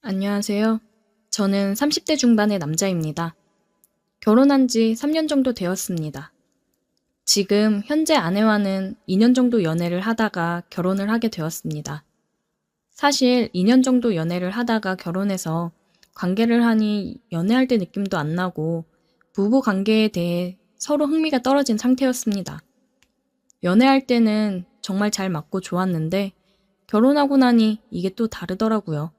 안녕하세요. 저는 30대 중반의 남자입니다. 결혼한 지 3년 정도 되었습니다. 지금 현재 아내와는 2년 정도 연애를 하다가 결혼을 하게 되었습니다. 사실 2년 정도 연애를 하다가 결혼해서 관계를 하니 연애할 때 느낌도 안 나고 부부 관계에 대해 서로 흥미가 떨어진 상태였습니다. 연애할 때는 정말 잘 맞고 좋았는데 결혼하고 나니 이게 또 다르더라고요.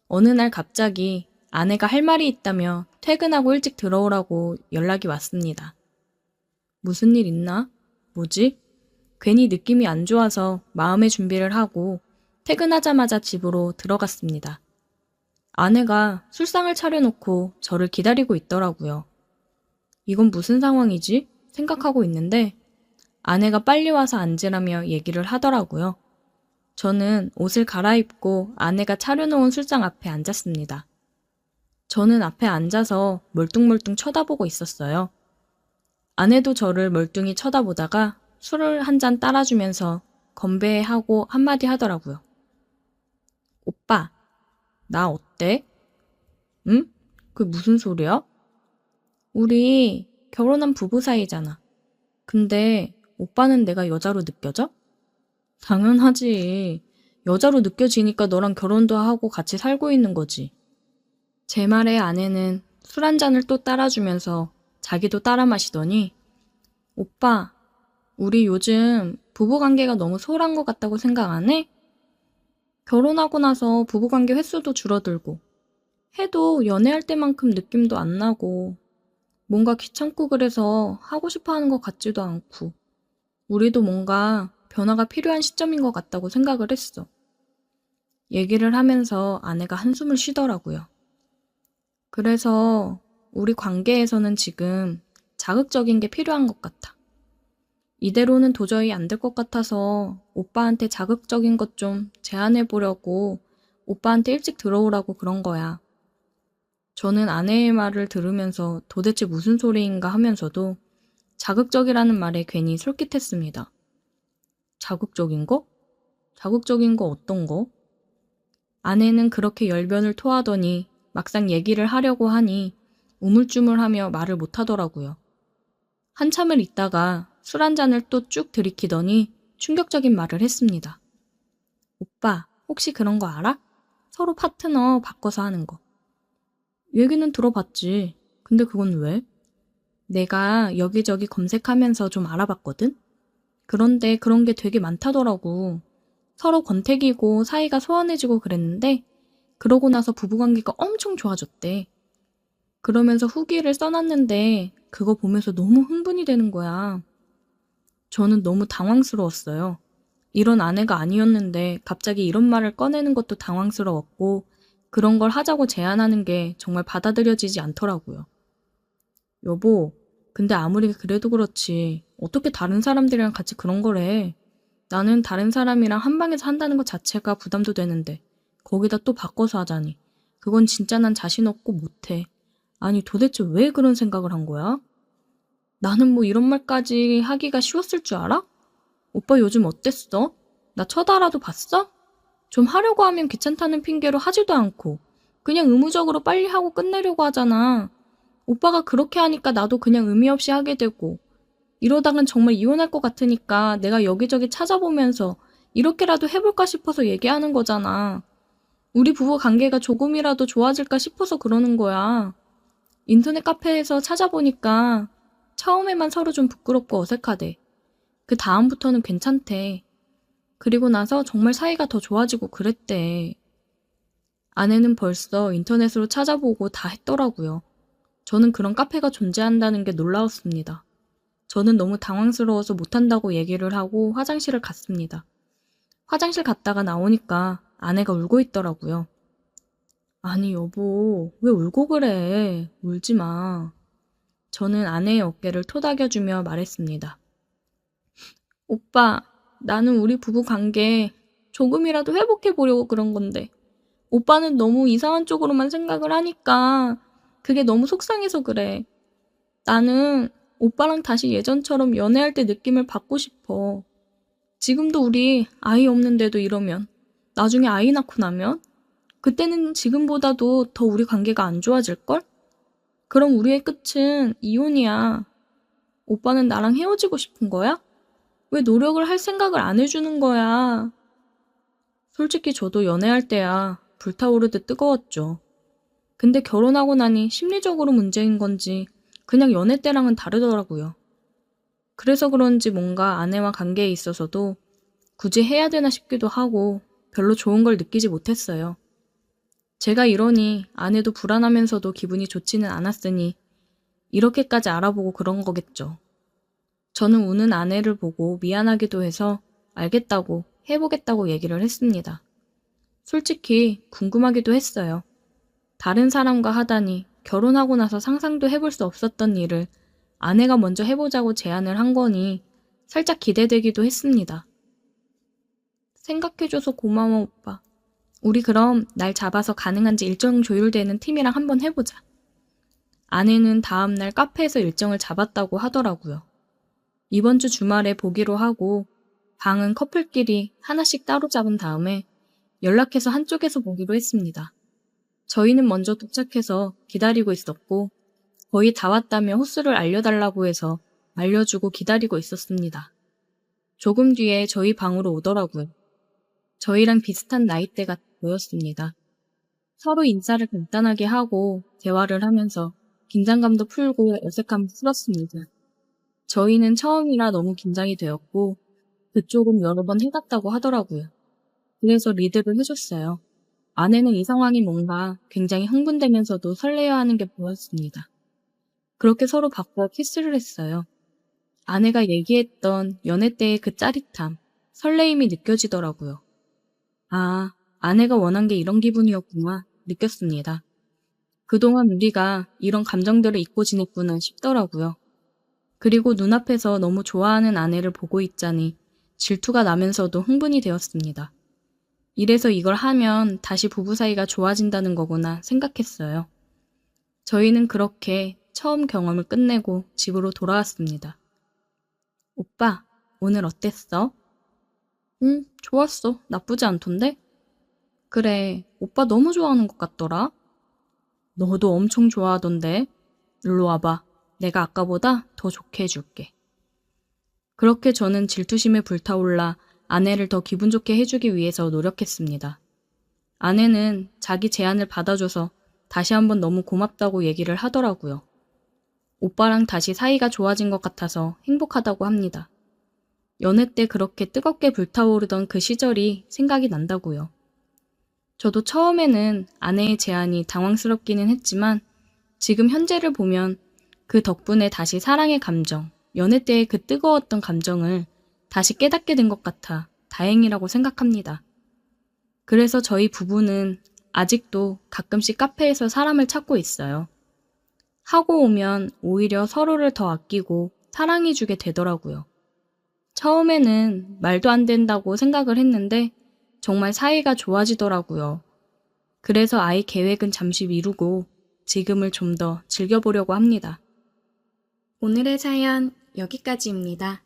어느 날 갑자기 아내가 할 말이 있다며 퇴근하고 일찍 들어오라고 연락이 왔습니다. 무슨 일 있나? 뭐지? 괜히 느낌이 안 좋아서 마음의 준비를 하고 퇴근하자마자 집으로 들어갔습니다. 아내가 술상을 차려놓고 저를 기다리고 있더라고요. 이건 무슨 상황이지? 생각하고 있는데 아내가 빨리 와서 앉으라며 얘기를 하더라고요. 저는 옷을 갈아입고 아내가 차려놓은 술상 앞에 앉았습니다. 저는 앞에 앉아서 멀뚱멀뚱 쳐다보고 있었어요. 아내도 저를 멀뚱히 쳐다보다가 술을 한 잔 따라주면서 건배하고 한마디 하더라고요. 오빠, 나 어때? 응? 그게 무슨 소리야? 우리 결혼한 부부 사이잖아. 근데 오빠는 내가 여자로 느껴져? 당연하지. 여자로 느껴지니까 너랑 결혼도 하고 같이 살고 있는 거지. 제 말에 아내는 술 한 잔을 또 따라주면서 자기도 따라 마시더니 오빠, 우리 요즘 부부관계가 너무 소홀한 것 같다고 생각 안 해? 결혼하고 나서 부부관계 횟수도 줄어들고 해도 연애할 때만큼 느낌도 안 나고 뭔가 귀찮고 그래서 하고 싶어 하는 것 같지도 않고 우리도 뭔가 변화가 필요한 시점인 것 같다고 생각을 했어. 얘기를 하면서 아내가 한숨을 쉬더라고요. 그래서 우리 관계에서는 지금 자극적인 게 필요한 것 같아. 이대로는 도저히 안 될 것 같아서 오빠한테 자극적인 것 좀 제안해 보려고 오빠한테 일찍 들어오라고 그런 거야. 저는 아내의 말을 들으면서 도대체 무슨 소리인가 하면서도 자극적이라는 말에 괜히 솔깃했습니다. 자극적인 거? 자극적인 거 어떤 거? 아내는 그렇게 열변을 토하더니 막상 얘기를 하려고 하니 우물쭈물하며 말을 못하더라고요. 한참을 있다가 술 한 잔을 또 쭉 들이키더니 충격적인 말을 했습니다. 오빠, 혹시 그런 거 알아? 서로 파트너 바꿔서 하는 거. 얘기는 들어봤지. 근데 그건 왜? 내가 여기저기 검색하면서 좀 알아봤거든? 그런데 그런 게 되게 많다더라고. 서로 권태기고 사이가 소원해지고 그랬는데 그러고 나서 부부관계가 엄청 좋아졌대. 그러면서 후기를 써놨는데 그거 보면서 너무 흥분이 되는 거야. 저는 너무 당황스러웠어요. 이런 아내가 아니었는데 갑자기 이런 말을 꺼내는 것도 당황스러웠고 그런 걸 하자고 제안하는 게 정말 받아들여지지 않더라고요. 여보, 근데 아무리 그래도 그렇지 어떻게 다른 사람들이랑 같이 그런 걸 해. 나는 다른 사람이랑 한 방에서 한다는 것 자체가 부담도 되는데 거기다 또 바꿔서 하자니 그건 진짜 난 자신 없고 못해. 아니 도대체 왜 그런 생각을 한 거야? 나는 뭐 이런 말까지 하기가 쉬웠을 줄 알아? 오빠 요즘 어땠어? 나 쳐다라도 봤어? 좀 하려고 하면 귀찮다는 핑계로 하지도 않고 그냥 의무적으로 빨리 하고 끝내려고 하잖아. 오빠가 그렇게 하니까 나도 그냥 의미 없이 하게 되고 이러다간 정말 이혼할 것 같으니까 내가 여기저기 찾아보면서 이렇게라도 해볼까 싶어서 얘기하는 거잖아. 우리 부부 관계가 조금이라도 좋아질까 싶어서 그러는 거야. 인터넷 카페에서 찾아보니까 처음에만 서로 좀 부끄럽고 어색하대. 그 다음부터는 괜찮대. 그리고 나서 정말 사이가 더 좋아지고 그랬대. 아내는 벌써 인터넷으로 찾아보고 다 했더라고요. 저는 그런 카페가 존재한다는 게 놀라웠습니다. 저는 너무 당황스러워서 못한다고 얘기를 하고 화장실을 갔습니다. 화장실 갔다가 나오니까 아내가 울고 있더라고요. 아니 여보, 왜 울고 그래? 울지 마. 저는 아내의 어깨를 토닥여주며 말했습니다. 오빠, 나는 우리 부부 관계 조금이라도 회복해 보려고 그런 건데 오빠는 너무 이상한 쪽으로만 생각을 하니까 그게 너무 속상해서 그래. 나는 오빠랑 다시 예전처럼 연애할 때 느낌을 받고 싶어. 지금도 우리 아이 없는데도 이러면 나중에 아이 낳고 나면 그때는 지금보다도 더 우리 관계가 안 좋아질걸? 그럼 우리의 끝은 이혼이야. 오빠는 나랑 헤어지고 싶은 거야? 왜 노력을 할 생각을 안 해주는 거야? 솔직히 저도 연애할 때야 불타오르듯 뜨거웠죠. 근데 결혼하고 나니 심리적으로 문제인 건지 그냥 연애 때랑은 다르더라고요. 그래서 그런지 뭔가 아내와 관계에 있어서도 굳이 해야 되나 싶기도 하고 별로 좋은 걸 느끼지 못했어요. 제가 이러니 아내도 불안하면서도 기분이 좋지는 않았으니 이렇게까지 알아보고 그런 거겠죠. 저는 우는 아내를 보고 미안하기도 해서 알겠다고 해보겠다고 얘기를 했습니다. 솔직히 궁금하기도 했어요. 다른 사람과 하다니 결혼하고 나서 상상도 해볼 수 없었던 일을 아내가 먼저 해보자고 제안을 한 거니 살짝 기대되기도 했습니다. 생각해줘서 고마워, 오빠. 우리 그럼 날 잡아서 가능한지 일정 조율되는 팀이랑 한번 해보자. 아내는 다음날 카페에서 일정을 잡았다고 하더라고요. 이번 주 주말에 보기로 하고 방은 커플끼리 하나씩 따로 잡은 다음에 연락해서 한쪽에서 보기로 했습니다. 저희는 먼저 도착해서 기다리고 있었고 거의 다 왔다며 호수를 알려달라고 해서 알려주고 기다리고 있었습니다. 조금 뒤에 저희 방으로 오더라고요. 저희랑 비슷한 나이대가 보였습니다. 서로 인사를 간단하게 하고 대화를 하면서 긴장감도 풀고 어색함을 풀었습니다. 저희는 처음이라 너무 긴장이 되었고 그쪽은 여러 번 해갔다고 하더라고요. 그래서 리드를 해줬어요. 아내는 이 상황이 뭔가 굉장히 흥분되면서도 설레어하는 게 보였습니다. 그렇게 서로 바꿔 키스를 했어요. 아내가 얘기했던 연애 때의 그 짜릿함, 설레임이 느껴지더라고요. 아, 아내가 원한 게 이런 기분이었구나 느꼈습니다. 그동안 우리가 이런 감정들을 잊고 지냈구나 싶더라고요. 그리고 눈앞에서 너무 좋아하는 아내를 보고 있자니 질투가 나면서도 흥분이 되었습니다. 이래서 이걸 하면 다시 부부 사이가 좋아진다는 거구나 생각했어요. 저희는 그렇게 처음 경험을 끝내고 집으로 돌아왔습니다. 오빠, 오늘 어땠어? 응, 좋았어. 나쁘지 않던데? 그래, 오빠 너무 좋아하는 것 같더라. 너도 엄청 좋아하던데. 일로 와봐. 내가 아까보다 더 좋게 해줄게. 그렇게 저는 질투심에 불타올라 아내를 더 기분 좋게 해주기 위해서 노력했습니다. 아내는 자기 제안을 받아줘서 다시 한번 너무 고맙다고 얘기를 하더라고요. 오빠랑 다시 사이가 좋아진 것 같아서 행복하다고 합니다. 연애 때 그렇게 뜨겁게 불타오르던 그 시절이 생각이 난다고요. 저도 처음에는 아내의 제안이 당황스럽기는 했지만 지금 현재를 보면 그 덕분에 다시 사랑의 감정, 연애 때의 그 뜨거웠던 감정을 다시 깨닫게 된 것 같아 다행이라고 생각합니다. 그래서 저희 부부는 아직도 가끔씩 카페에서 사람을 찾고 있어요. 하고 오면 오히려 서로를 더 아끼고 사랑해주게 되더라고요. 처음에는 말도 안 된다고 생각을 했는데 정말 사이가 좋아지더라고요. 그래서 아이 계획은 잠시 미루고 지금을 좀 더 즐겨보려고 합니다. 오늘의 사연 여기까지입니다.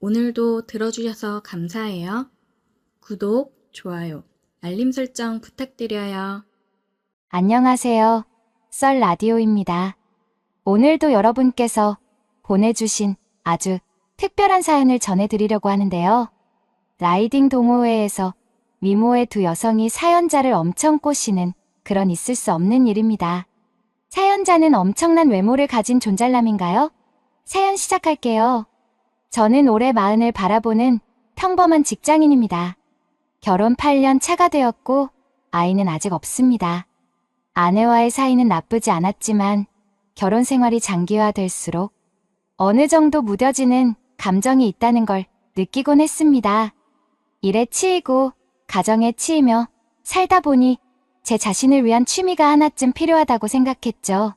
오늘도 들어주셔서 감사해요. 구독, 좋아요, 알림 설정 부탁드려요. 안녕하세요. 썰 라디오입니다. 오늘도 여러분께서 보내주신 아주 특별한 사연을 전해드리려고 하는데요. 라이딩 동호회에서 미모의 두 여성이 사연자를 엄청 꼬시는 그런 있을 수 없는 일입니다. 사연자는 엄청난 외모를 가진 존잘남인가요? 사연 시작할게요. 저는 올해 40을 바라보는 평범한 직장인입니다. 결혼 8년 차가 되었고 아이는 아직 없습니다. 아내와의 사이는 나쁘지 않았지만 결혼 생활이 장기화될수록 어느 정도 무뎌지는 감정이 있다는 걸 느끼곤 했습니다. 일에 치이고 가정에 치이며 살다 보니 제 자신을 위한 취미가 하나쯤 필요하다고 생각했죠.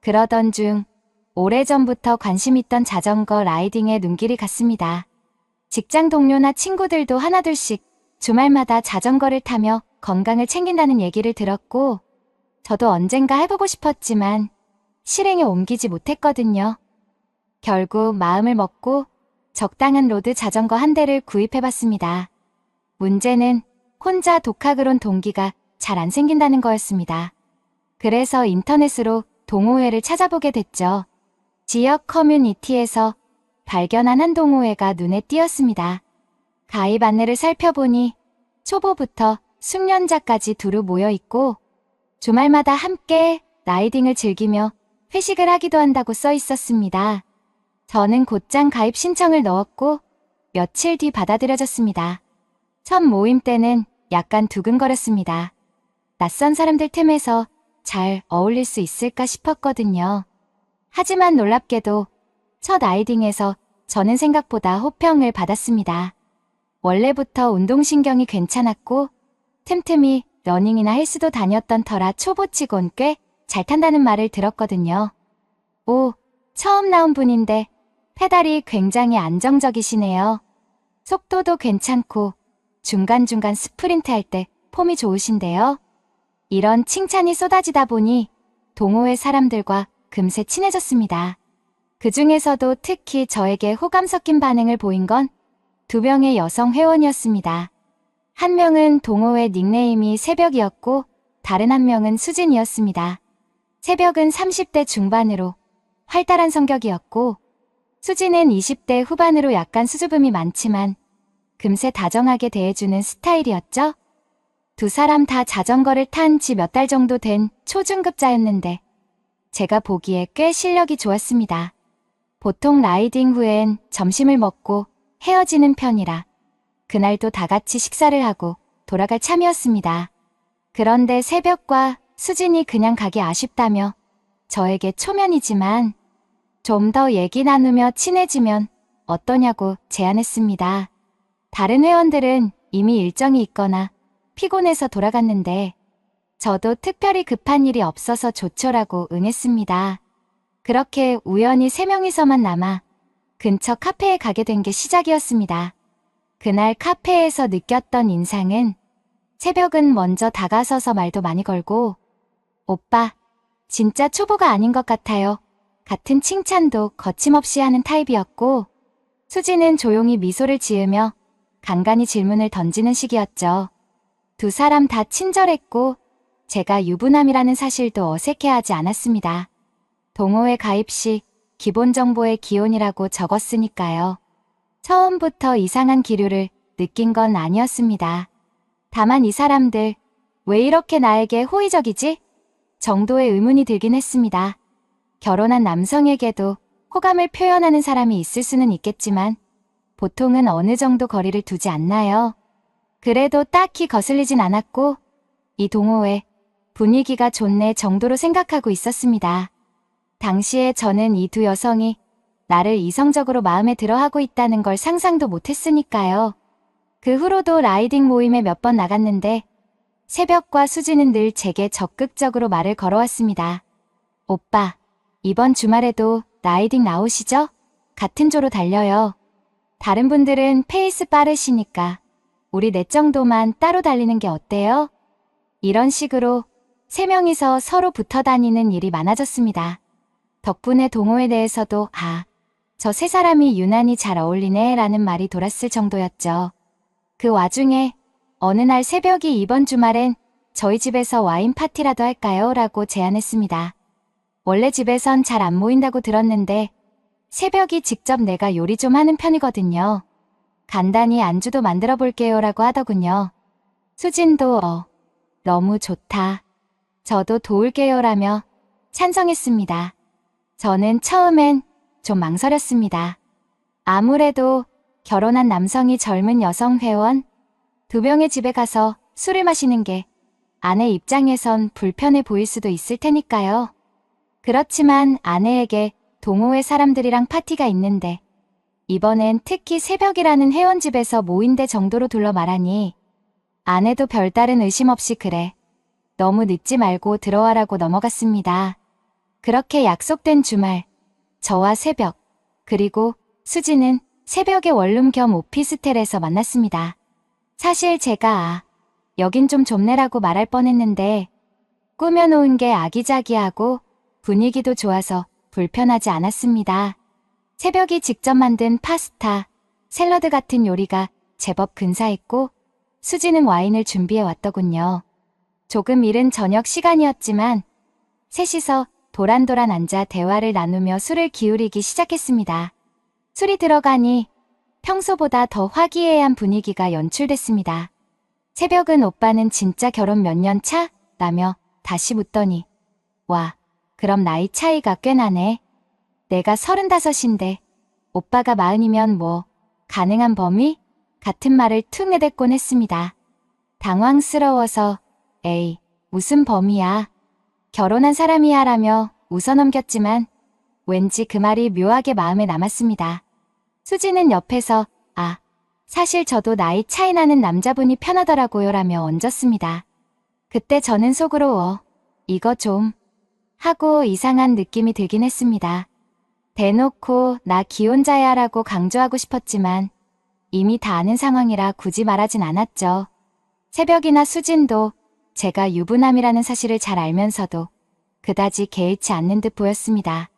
그러던 중 오래전부터 관심 있던 자전거 라이딩에 눈길이 갔습니다. 직장 동료나 친구들도 하나둘씩 주말마다 자전거를 타며 건강을 챙긴다는 얘기를 들었고 저도 언젠가 해보고 싶었지만 실행에 옮기지 못했거든요. 결국 마음을 먹고 적당한 로드 자전거 한 대를 구입해봤습니다. 문제는 혼자 독학을 온 동기가 잘 안 생긴다는 거였습니다. 그래서 인터넷으로 동호회를 찾아보게 됐죠. 지역 커뮤니티에서 발견한 한 동호회가 눈에 띄었습니다. 가입 안내를 살펴보니 초보부터 숙련자까지 두루 모여 있고 주말마다 함께 라이딩을 즐기며 회식을 하기도 한다고 써 있었습니다. 저는 곧장 가입 신청을 넣었고 며칠 뒤 받아들여졌습니다. 첫 모임 때는 약간 두근거렸습니다. 낯선 사람들 틈에서 잘 어울릴 수 있을까 싶었거든요. 하지만 놀랍게도 첫 라이딩에서 저는 생각보다 호평을 받았습니다. 원래부터 운동신경이 괜찮았고 틈틈이 러닝이나 헬스도 다녔던 터라 초보치곤 꽤 잘 탄다는 말을 들었거든요. 오, 처음 나온 분인데 페달이 굉장히 안정적이시네요. 속도도 괜찮고 중간중간 스프린트 할 때 폼이 좋으신데요. 이런 칭찬이 쏟아지다 보니 동호회 사람들과 금세 친해졌습니다. 그 중에서도 특히 저에게 호감 섞인 반응을 보인 건 2명의 여성 회원이었습니다. 한 명은 동호회 닉네임이 새벽이었고 다른 한 명은 수진이었습니다. 새벽은 30대 중반으로 활달한 성격이었고 수진은 20대 후반으로 약간 수줍음이 많지만 금세 다정하게 대해주는 스타일이었죠. 두 사람 다 자전거를 탄 지 몇 달 정도 된 초중급자였는데 제가 보기에 꽤 실력이 좋았습니다. 보통 라이딩 후엔 점심을 먹고 헤어지는 편이라 그날도 다 같이 식사를 하고 돌아갈 참이었습니다. 그런데 새벽과 수진이 그냥 가기 아쉽다며 저에게 초면이지만 좀 더 얘기 나누며 친해지면 어떠냐고 제안했습니다. 다른 회원들은 이미 일정이 있거나 피곤해서 돌아갔는데 저도 특별히 급한 일이 없어서 좋죠라고 응했습니다. 그렇게 우연히 3명이서만 남아 근처 카페에 가게 된 게 시작이었습니다. 그날 카페에서 느꼈던 인상은 새벽은 먼저 다가서서 말도 많이 걸고 오빠, 진짜 초보가 아닌 것 같아요. 같은 칭찬도 거침없이 하는 타입이었고 수지는 조용히 미소를 지으며 간간히 질문을 던지는 식이었죠. 두 사람 다 친절했고 제가 유부남이라는 사실도 어색해하지 않았습니다. 동호회 가입 시 기본 정보에 기혼이라고 적었으니까요. 처음부터 이상한 기류를 느낀 건 아니었습니다. 다만 이 사람들 왜 이렇게 나에게 호의적이지? 정도의 의문이 들긴 했습니다. 결혼한 남성에게도 호감을 표현하는 사람이 있을 수는 있겠지만 보통은 어느 정도 거리를 두지 않나요? 그래도 딱히 거슬리진 않았고 이 동호회 분위기가 좋네 정도로 생각하고 있었습니다. 당시에 저는 이 두 여성이 나를 이성적으로 마음에 들어하고 있다는 걸 상상도 못했으니까요. 그 후로도 라이딩 모임에 몇 번 나갔는데 새벽과 수지는 늘 제게 적극적으로 말을 걸어왔습니다. 오빠, 이번 주말에도 라이딩 나오시죠? 같은 조로 달려요. 다른 분들은 페이스 빠르시니까 우리 넷 정도만 따로 달리는 게 어때요? 이런 식으로 3명이서 서로 붙어 다니는 일이 많아졌습니다. 덕분에 동호회 내에서도 저 3사람이 유난히 잘 어울리네 라는 말이 돌았을 정도였죠. 그 와중에 어느 날 새벽이 이번 주말엔 저희 집에서 와인 파티라도 할까요? 라고 제안했습니다. 원래 집에선 잘 안 모인다고 들었는데 새벽이 직접 내가 요리 좀 하는 편이거든요. 간단히 안주도 만들어 볼게요 라고 하더군요. 수진도 너무 좋다. 저도 도울게요 라며 찬성했습니다. 저는 처음엔 좀 망설였습니다. 아무래도 결혼한 남성이 젊은 여성 회원 2명의 집에 가서 술을 마시는 게 아내 입장에선 불편해 보일 수도 있을 테니까요. 그렇지만 아내에게 동호회 사람들이랑 파티가 있는데 이번엔 특히 새벽이라는 회원 집에서 모인대 정도로 둘러 말하니 아내도 별다른 의심 없이 그래. 너무 늦지 말고 들어와라고 넘어갔습니다. 그렇게 약속된 주말, 저와 새벽, 그리고 수지는 새벽의 원룸 겸 오피스텔에서 만났습니다. 사실 제가 여긴 좀 좁네라고 말할 뻔했는데 꾸며놓은 게 아기자기하고 분위기도 좋아서 불편하지 않았습니다. 새벽이 직접 만든 파스타, 샐러드 같은 요리가 제법 근사했고 수지는 와인을 준비해 왔더군요. 조금 이른 저녁 시간이었지만 셋이서 도란도란 앉아 대화를 나누며 술을 기울이기 시작했습니다. 술이 들어가니 평소보다 더 화기애애한 분위기가 연출됐습니다. 새벽은 오빠는 진짜 결혼 몇 년 차? 라며 다시 묻더니 와, 그럼 나이 차이가 꽤 나네. 내가 35인데 오빠가 40이면 뭐 가능한 범위? 같은 말을 툭 내뱉곤 했습니다. 당황스러워서 에이, 무슨 범위야. 결혼한 사람이야 라며 웃어넘겼지만 왠지 그 말이 묘하게 마음에 남았습니다. 수지는 옆에서 아, 사실 저도 나이 차이 나는 남자분이 편하더라고요 라며 얹었습니다. 그때 저는 속으로 이거 좀 하고 이상한 느낌이 들긴 했습니다. 대놓고 나 기혼자야 라고 강조하고 싶었지만 이미 다 아는 상황이라 굳이 말하진 않았죠. 새벽이나 수진도 제가 유부남이라는 사실을 잘 알면서도 그다지 개의치 않는 듯 보였습니다.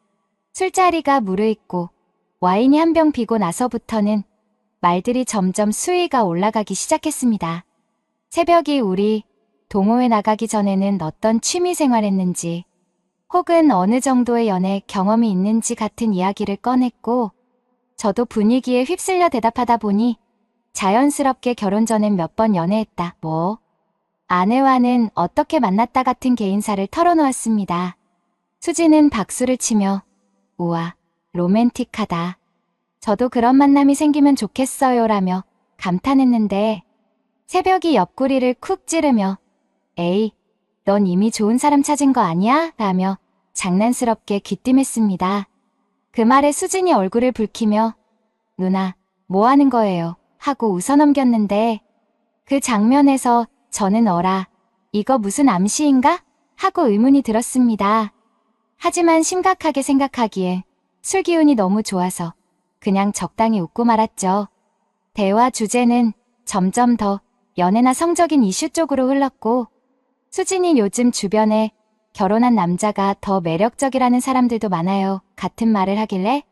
술자리가 무르익고 와인이 한 병 비고 나서부터는 말들이 점점 수위가 올라가기 시작했습니다. 새벽이 우리 동호회 나가기 전에는 어떤 취미 생활했는지 혹은 어느 정도의 연애 경험이 있는지 같은 이야기를 꺼냈고 저도 분위기에 휩쓸려 대답하다 보니 자연스럽게 결혼 전엔 몇 번 연애했다. 뭐 아내와는 어떻게 만났다 같은 개인사를 털어놓았습니다. 수지는 박수를 치며 우와, 로맨틱하다. 저도 그런 만남이 생기면 좋겠어요 라며 감탄했는데 새벽이 옆구리를 쿡 찌르며 에이, 넌 이미 좋은 사람 찾은 거 아니야? 라며 장난스럽게 귀띔했습니다. 그 말에 수진이 얼굴을 붉히며 누나, 뭐 하는 거예요? 하고 웃어넘겼는데 그 장면에서 저는 어라, 이거 무슨 암시인가? 하고 의문이 들었습니다. 하지만 심각하게 생각하기에 술 기운이 너무 좋아서 그냥 적당히 웃고 말았죠. 대화 주제는 점점 더 연애나 성적인 이슈 쪽으로 흘렀고 수진이 요즘 주변에 결혼한 남자가 더 매력적이라는 사람들도 많아요. 같은 말을 하길래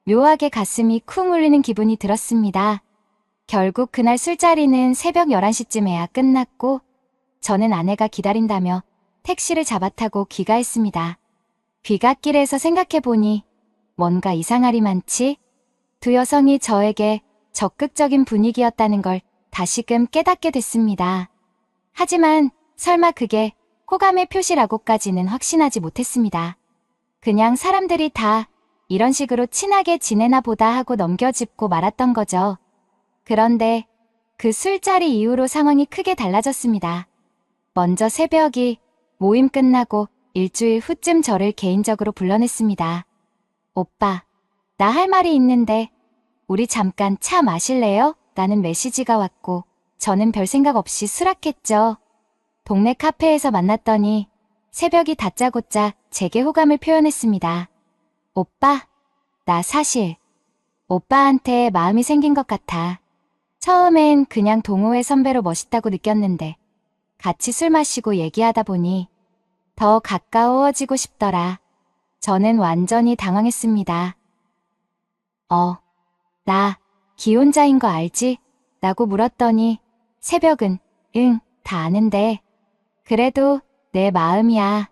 묘하게 가슴이 쿵 울리는 기분이 들었습니다. 결국 그날 술자리는 새벽 11시쯤에야 끝났고 저는 아내가 기다린다며 택시를 잡아타고 귀가했습니다. 귀갓길에서 생각해보니 뭔가 이상하리만치 두 여성이 저에게 적극적인 분위기였다는 걸 다시금 깨닫게 됐습니다. 하지만 설마 그게 호감의 표시라고까지는 확신하지 못했습니다. 그냥 사람들이 다 이런 식으로 친하게 지내나 보다 하고 넘겨짚고 말았던 거죠. 그런데 그 술자리 이후로 상황이 크게 달라졌습니다. 먼저 새벽이 모임 끝나고 일주일 후쯤 저를 개인적으로 불러냈습니다. 오빠, 나 할 말이 있는데 우리 잠깐 차 마실래요? 라는 메시지가 왔고 저는 별 생각 없이 수락했죠. 동네 카페에서 만났더니 새벽이 다짜고짜 제게 호감을 표현했습니다. 오빠, 나 사실 오빠한테 마음이 생긴 것 같아. 처음엔 그냥 동호회 선배로 멋있다고 느꼈는데 같이 술 마시고 얘기하다 보니 더 가까워지고 싶더라. 저는 완전히 당황했습니다. 나 기혼자인 거 알지? 라고 물었더니 새벽은 응, 다 아는데 그래도 내 마음이야.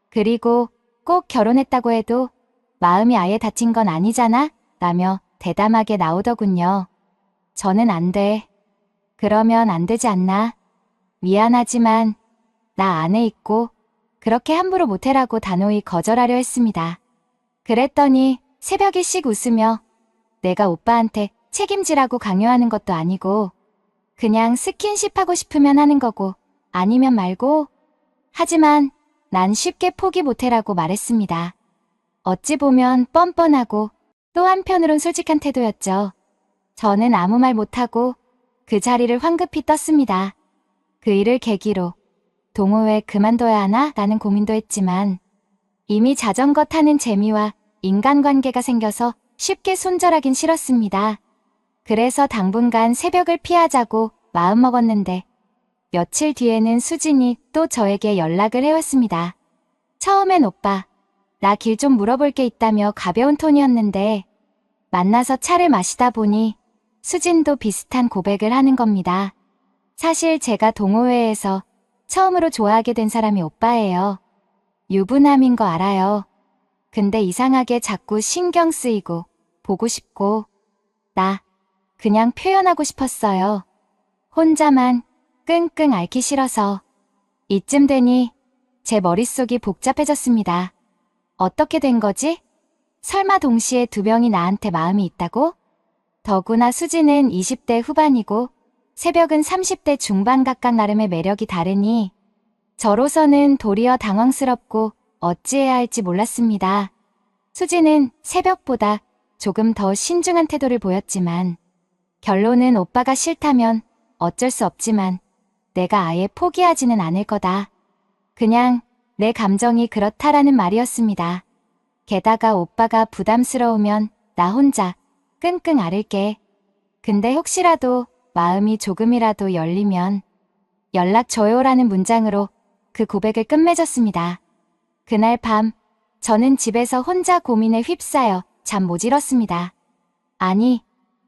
그리고 꼭 결혼했다고 해도 마음이 아예 다친 건 아니잖아? 라며 대담하게 나오더군요. 저는 안 돼. 그러면 안 되지 않나? 미안하지만 나 안에 있고 그렇게 함부로 못해라고 단호히 거절하려 했습니다. 그랬더니 새벽이 씩 웃으며 내가 오빠한테 책임지라고 강요하는 것도 아니고 그냥 스킨십 하고 싶으면 하는 거고 아니면 말고 하지만 난 쉽게 포기 못해라고 말했습니다. 어찌 보면 뻔뻔하고 또 한편으론 솔직한 태도였죠. 저는 아무 말 못하고 그 자리를 황급히 떴습니다. 그 일을 계기로 동호회 그만둬야 하나? 라는 고민도 했지만 이미 자전거 타는 재미와 인간관계가 생겨서 쉽게 손절하긴 싫었습니다. 그래서 당분간 새벽을 피하자고 마음먹었는데 며칠 뒤에는 수진이 또 저에게 연락을 해왔습니다. 처음엔 오빠, 나 길 좀 물어볼 게 있다며 가벼운 톤이었는데 만나서 차를 마시다 보니 수진도 비슷한 고백을 하는 겁니다. 사실 제가 동호회에서 처음으로 좋아하게 된 사람이 오빠예요. 유부남인 거 알아요. 근데 이상하게 자꾸 신경 쓰이고 보고 싶고 나 그냥 표현하고 싶었어요. 혼자만 끙끙 앓기 싫어서. 이쯤 되니 제 머릿속이 복잡해졌습니다. 어떻게 된 거지? 설마 동시에 두 명이 나한테 마음이 있다고? 더구나 수지는 20대 후반이고 새벽은 30대 중반 각각 나름의 매력이 다르니 저로서는 도리어 당황스럽고 어찌해야 할지 몰랐습니다. 수지는 새벽보다 조금 더 신중한 태도를 보였지만 결론은 오빠가 싫다면 어쩔 수 없지만 내가 아예 포기하지는 않을 거다. 그냥 내 감정이 그렇다라는 말이었습니다. 게다가 오빠가 부담스러우면 나 혼자 끙끙 앓을게. 근데 혹시라도 마음이 조금이라도 열리면 연락 줘요라는 문장으로 그 고백을 끝맺었습니다. 그날 밤 저는 집에서 혼자 고민에 휩싸여 잠 못 이뤘습니다. 아니,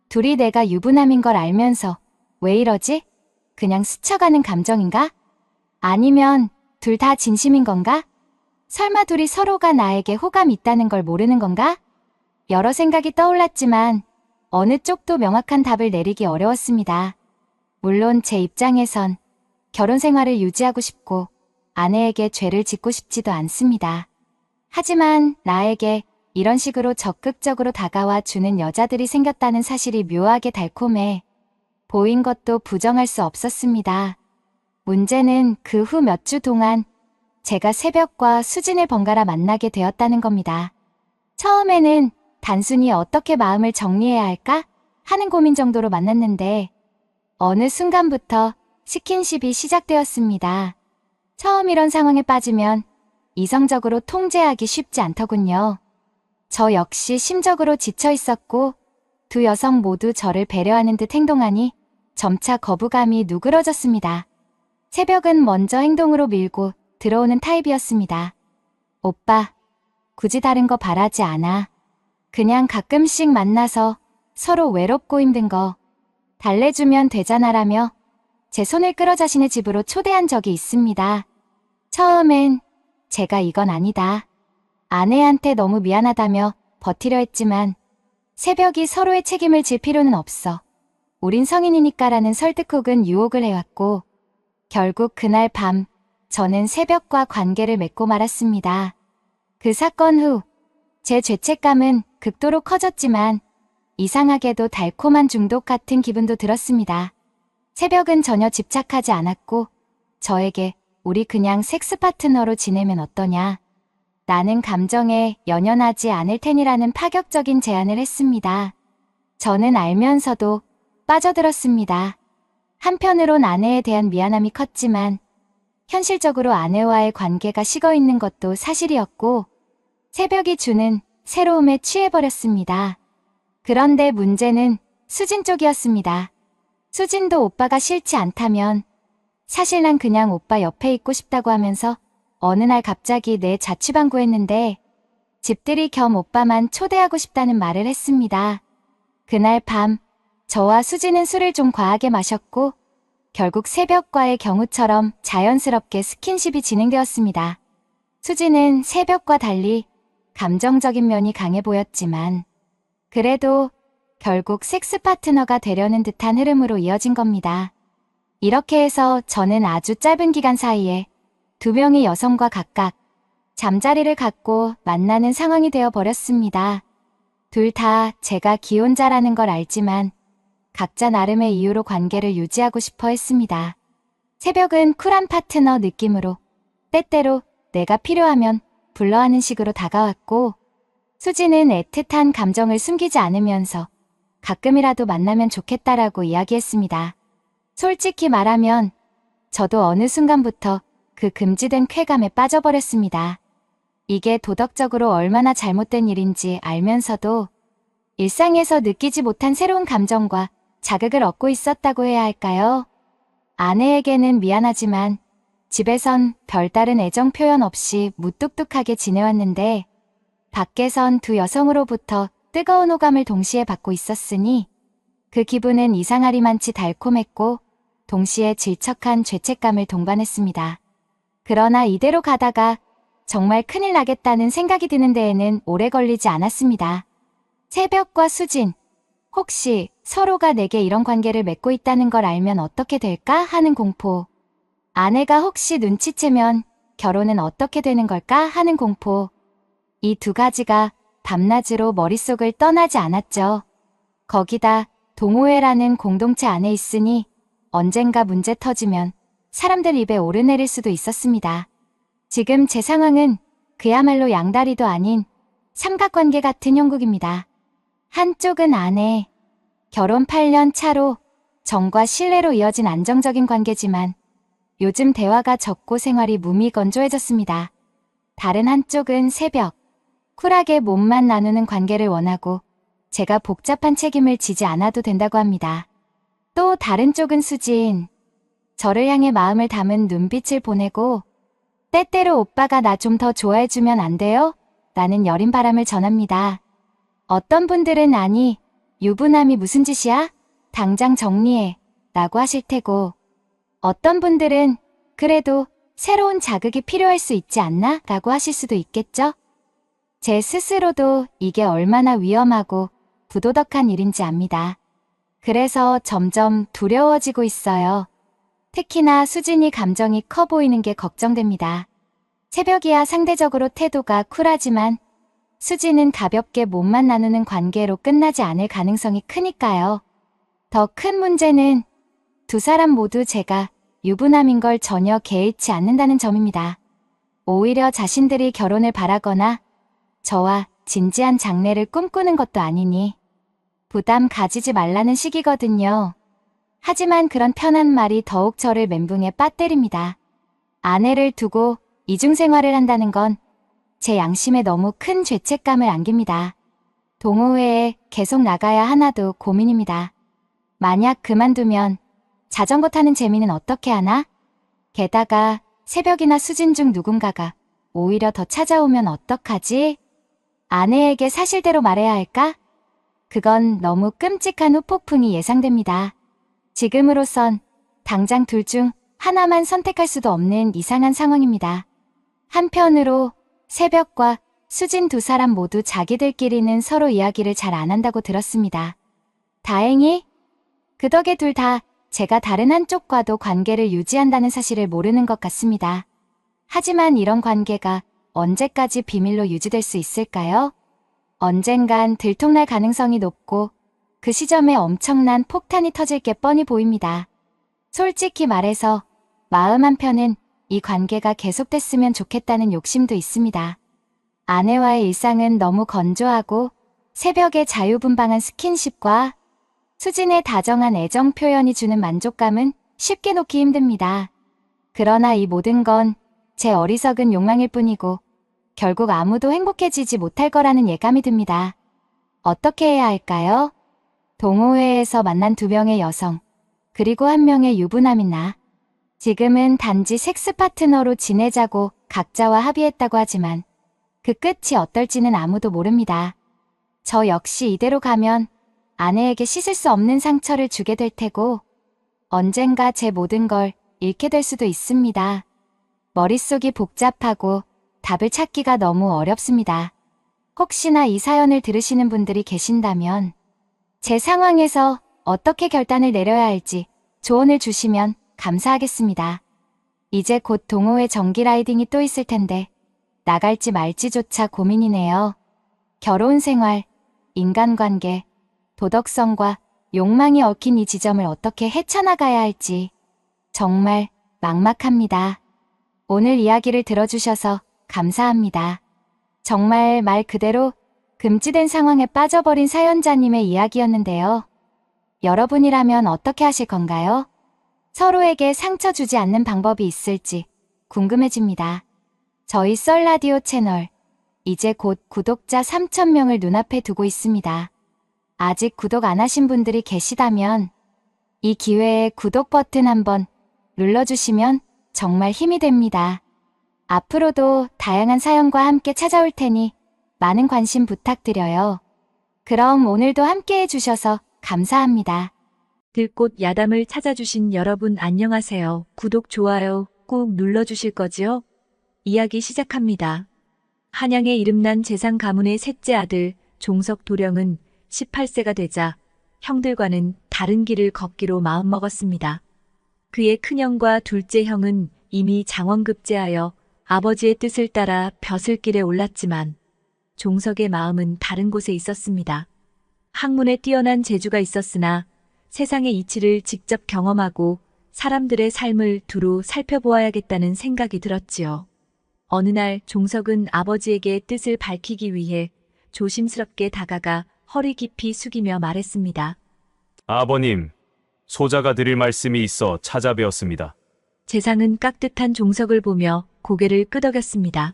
둘이 내가 유부남인 걸 알면서 왜 이러지? 그냥 스쳐가는 감정인가? 아니면 둘 다 진심인 건가? 설마 둘이 서로가 나에게 호감이 있다는 걸 모르는 건가? 여러 생각이 떠올랐지만 어느 쪽도 명확한 답을 내리기 어려웠습니다. 물론 제 입장에선 결혼 생활을 유지하고 싶고 아내에게 죄를 짓고 싶지도 않습니다. 하지만 나에게 이런 식으로 적극적으로 다가와 주는 여자들이 생겼다는 사실이 묘하게 달콤해 보인 것도 부정할 수 없었습니다. 문제는 그 후 몇 주 동안 제가 새벽과 수진을 번갈아 만나게 되었다는 겁니다. 처음에는 단순히 어떻게 마음을 정리해야 할까 하는 고민 정도로 만났는데 어느 순간부터 스킨십이 시작되었습니다. 처음 이런 상황에 빠지면 이성적으로 통제하기 쉽지 않더군요. 저 역시 심적으로 지쳐 있었고 두 여성 모두 저를 배려하는 듯 행동하니 점차 거부감이 누그러졌습니다. 새벽은 먼저 행동으로 밀고 들어오는 타입이었습니다. 오빠, 굳이 다른 거 바라지 않아. 그냥 가끔씩 만나서 서로 외롭고 힘든 거 달래주면 되잖아라며 제 손을 끌어 자신의 집으로 초대한 적이 있습니다. 처음엔 제가 이건 아니다. 아내한테 너무 미안하다며 버티려 했지만 새벽이 서로의 책임을 질 필요는 없어. 우린 성인이니까라는 설득 혹은 유혹을 해왔고 결국 그날 밤 저는 새벽과 관계를 맺고 말았습니다. 그 사건 후 제 죄책감은 극도로 커졌지만 이상하게도 달콤한 중독 같은 기분도 들었습니다. 새벽은 전혀 집착하지 않았고 저에게 우리 그냥 섹스 파트너로 지내면 어떠냐. 나는 감정에 연연하지 않을 테니라는 파격적인 제안을 했습니다. 저는 알면서도 빠져들었습니다. 한편으론 아내에 대한 미안함이 컸지만 현실적으로 아내와의 관계가 식어 있는 것도 사실이었고 새벽이 주는 새로움에 취해버렸습니다. 그런데 문제는 수진 쪽이었습니다. 수진도 오빠가 싫지 않다면 사실 난 그냥 오빠 옆에 있고 싶다고 하면서 어느 날 갑자기 내 자취방구했는데 집들이 겸 오빠만 초대하고 싶다는 말을 했습니다. 그날 밤 저와 수지는 술을 좀 과하게 마셨고 결국 새벽과의 경우처럼 자연스럽게 스킨십이 진행되었습니다. 수지는 새벽과 달리 감정적인 면이 강해 보였지만 그래도 결국 섹스 파트너가 되려는 듯한 흐름으로 이어진 겁니다. 이렇게 해서 저는 아주 짧은 기간 사이에 두 명의 여성과 각각 잠자리를 갖고 만나는 상황이 되어 버렸습니다. 둘 다 제가 기혼자라는 걸 알지만 각자 나름의 이유로 관계를 유지하고 싶어 했습니다. 새벽은 쿨한 파트너 느낌으로 때때로 내가 필요하면 불러하는 식으로 다가왔고 수지는 애틋한 감정을 숨기지 않으면서 가끔이라도 만나면 좋겠다라고 이야기했습니다. 솔직히 말하면 저도 어느 순간부터 그 금지된 쾌감에 빠져버렸습니다. 이게 도덕적으로 얼마나 잘못된 일인지 알면서도 일상에서 느끼지 못한 새로운 감정과 자극을 얻고 있었다고 해야 할까요? 아내에게는 미안하지만 집에선 별다른 애정 표현 없이 무뚝뚝하게 지내왔는데 밖에선 두 여성으로부터 뜨거운 호감을 동시에 받고 있었으니 그 기분은 이상하리만치 달콤했고 동시에 질척한 죄책감을 동반했습니다. 그러나 이대로 가다가 정말 큰일 나겠다는 생각이 드는 데에는 오래 걸리지 않았습니다. 새벽과 수진, 혹시 서로가 내게 이런 관계를 맺고 있다는 걸 알면 어떻게 될까 하는 공포. 아내가 혹시 눈치채면 결혼은 어떻게 되는 걸까 하는 공포. 이 두 가지가 밤낮으로 머릿속을 떠나지 않았죠. 거기다 동호회라는 공동체 안에 있으니 언젠가 문제 터지면 사람들 입에 오르내릴 수도 있었습니다. 지금 제 상황은 그야말로 양다리도 아닌 삼각관계 같은 형국입니다. 한쪽은 아내, 결혼 8년 차로 정과 신뢰로 이어진 안정적인 관계지만 요즘 대화가 적고 생활이 무미건조해졌습니다. 다른 한쪽은 새벽, 쿨하게 몸만 나누는 관계를 원하고 제가 복잡한 책임을 지지 않아도 된다고 합니다. 또 다른 쪽은 수진, 저를 향해 마음을 담은 눈빛을 보내고 때때로 오빠가 나 좀 더 좋아해주면 안 돼요? 라는 여린 바람을 전합니다. 어떤 분들은 아니, 유부남이 무슨 짓이야? 당장 정리해 라고 하실 테고 어떤 분들은 그래도 새로운 자극이 필요할 수 있지 않나? 라고 하실 수도 있겠죠? 제 스스로도 이게 얼마나 위험하고 부도덕한 일인지 압니다. 그래서 점점 두려워지고 있어요. 특히나 수진이 감정이 커 보이는 게 걱정됩니다. 새벽이야 상대적으로 태도가 쿨하지만 수지는 가볍게 몸만 나누는 관계로 끝나지 않을 가능성이 크니까요. 더 큰 문제는 두 사람 모두 제가 유부남인 걸 전혀 개의치 않는다는 점입니다. 오히려 자신들이 결혼을 바라거나 저와 진지한 장래를 꿈꾸는 것도 아니니 부담 가지지 말라는 식이거든요. 하지만 그런 편한 말이 더욱 저를 멘붕에 빠뜨립니다. 아내를 두고 이중생활을 한다는 건 제 양심에 너무 큰 죄책감을 안깁니다. 동호회에 계속 나가야 하나도 고민입니다. 만약 그만두면 자전거 타는 재미는 어떻게 하나? 게다가 새벽이나 수진 중 누군가가 오히려 더 찾아오면 어떡하지? 아내에게 사실대로 말해야 할까? 그건 너무 끔찍한 후폭풍이 예상됩니다. 지금으로선 당장 둘 중 하나만 선택할 수도 없는 이상한 상황입니다. 한편으로 새벽과 수진 두 사람 모두 자기들끼리는 서로 이야기를 잘 안 한다고 들었습니다. 다행히 그 덕에 둘 다 제가 다른 한쪽과도 관계를 유지한다는 사실을 모르는 것 같습니다. 하지만 이런 관계가 언제까지 비밀로 유지될 수 있을까요? 언젠간 들통날 가능성이 높고 그 시점에 엄청난 폭탄이 터질 게 뻔히 보입니다. 솔직히 말해서 마음 한편은 이 관계가 계속됐으면 좋겠다는 욕심도 있습니다. 아내와의 일상은 너무 건조하고 새벽의 자유분방한 스킨십과 수진의 다정한 애정 표현이 주는 만족감은 쉽게 놓기 힘듭니다. 그러나 이 모든 건 제 어리석은 욕망일 뿐이고 결국 아무도 행복해지지 못할 거라는 예감이 듭니다. 어떻게 해야 할까요? 동호회에서 만난 2명의 여성, 그리고 1명의 유부남인 나. 지금은 단지 섹스 파트너로 지내자고 각자와 합의했다고 하지만 그 끝이 어떨지는 아무도 모릅니다. 저 역시 이대로 가면 아내에게 씻을 수 없는 상처를 주게 될 테고 언젠가 제 모든 걸 잃게 될 수도 있습니다. 머릿속이 복잡하고 답을 찾기가 너무 어렵습니다. 혹시나 이 사연을 들으시는 분들이 계신다면 제 상황에서 어떻게 결단을 내려야 할지 조언을 주시면 감사하겠습니다. 이제 곧 동호회 정기 라이딩이 또 있을 텐데 나갈지 말지조차 고민이네요. 결혼 생활, 인간관계, 도덕성과 욕망이 얽힌 이 지점을 어떻게 헤쳐나가야 할지 정말 막막합니다. 오늘 이야기를 들어주셔서 감사합니다. 정말 말 그대로 금지된 상황에 빠져버린 사연자님의 이야기였는데요. 여러분이라면 어떻게 하실 건가요? 서로에게 상처 주지 않는 방법이 있을지 궁금해집니다. 저희 썰라디오 채널, 이제 곧 구독자 3,000명을 눈앞에 두고 있습니다. 아직 구독 안 하신 분들이 계시다면 이 기회에 구독 버튼 한번 눌러주시면 정말 힘이 됩니다. 앞으로도 다양한 사연과 함께 찾아올 테니 많은 관심 부탁드려요. 그럼 오늘도 함께 해주셔서 감사합니다. 들꽃 야담을 찾아주신 여러분 안녕하세요. 구독, 좋아요 꼭 눌러주실 거지요? 이야기 시작합니다. 한양에 이름난 재상 가문의 셋째 아들 종석 도령은 18세가 되자 형들과는 다른 길을 걷기로 마음먹었습니다. 그의 큰형과 둘째 형은 이미 장원급제하여 아버지의 뜻을 따라 벼슬길에 올랐지만 종석의 마음은 다른 곳에 있었습니다. 학문에 뛰어난 재주가 있었으나 세상의 이치를 직접 경험하고 사람들의 삶을 두루 살펴보아야겠다는 생각이 들었지요. 어느 날 종석은 아버지에게 뜻을 밝히기 위해 조심스럽게 다가가 허리 깊이 숙이며 말했습니다. 아버님, 소자가 드릴 말씀이 있어 찾아뵈었습니다. 재상은 깍듯한 종석을 보며 고개를 끄덕였습니다.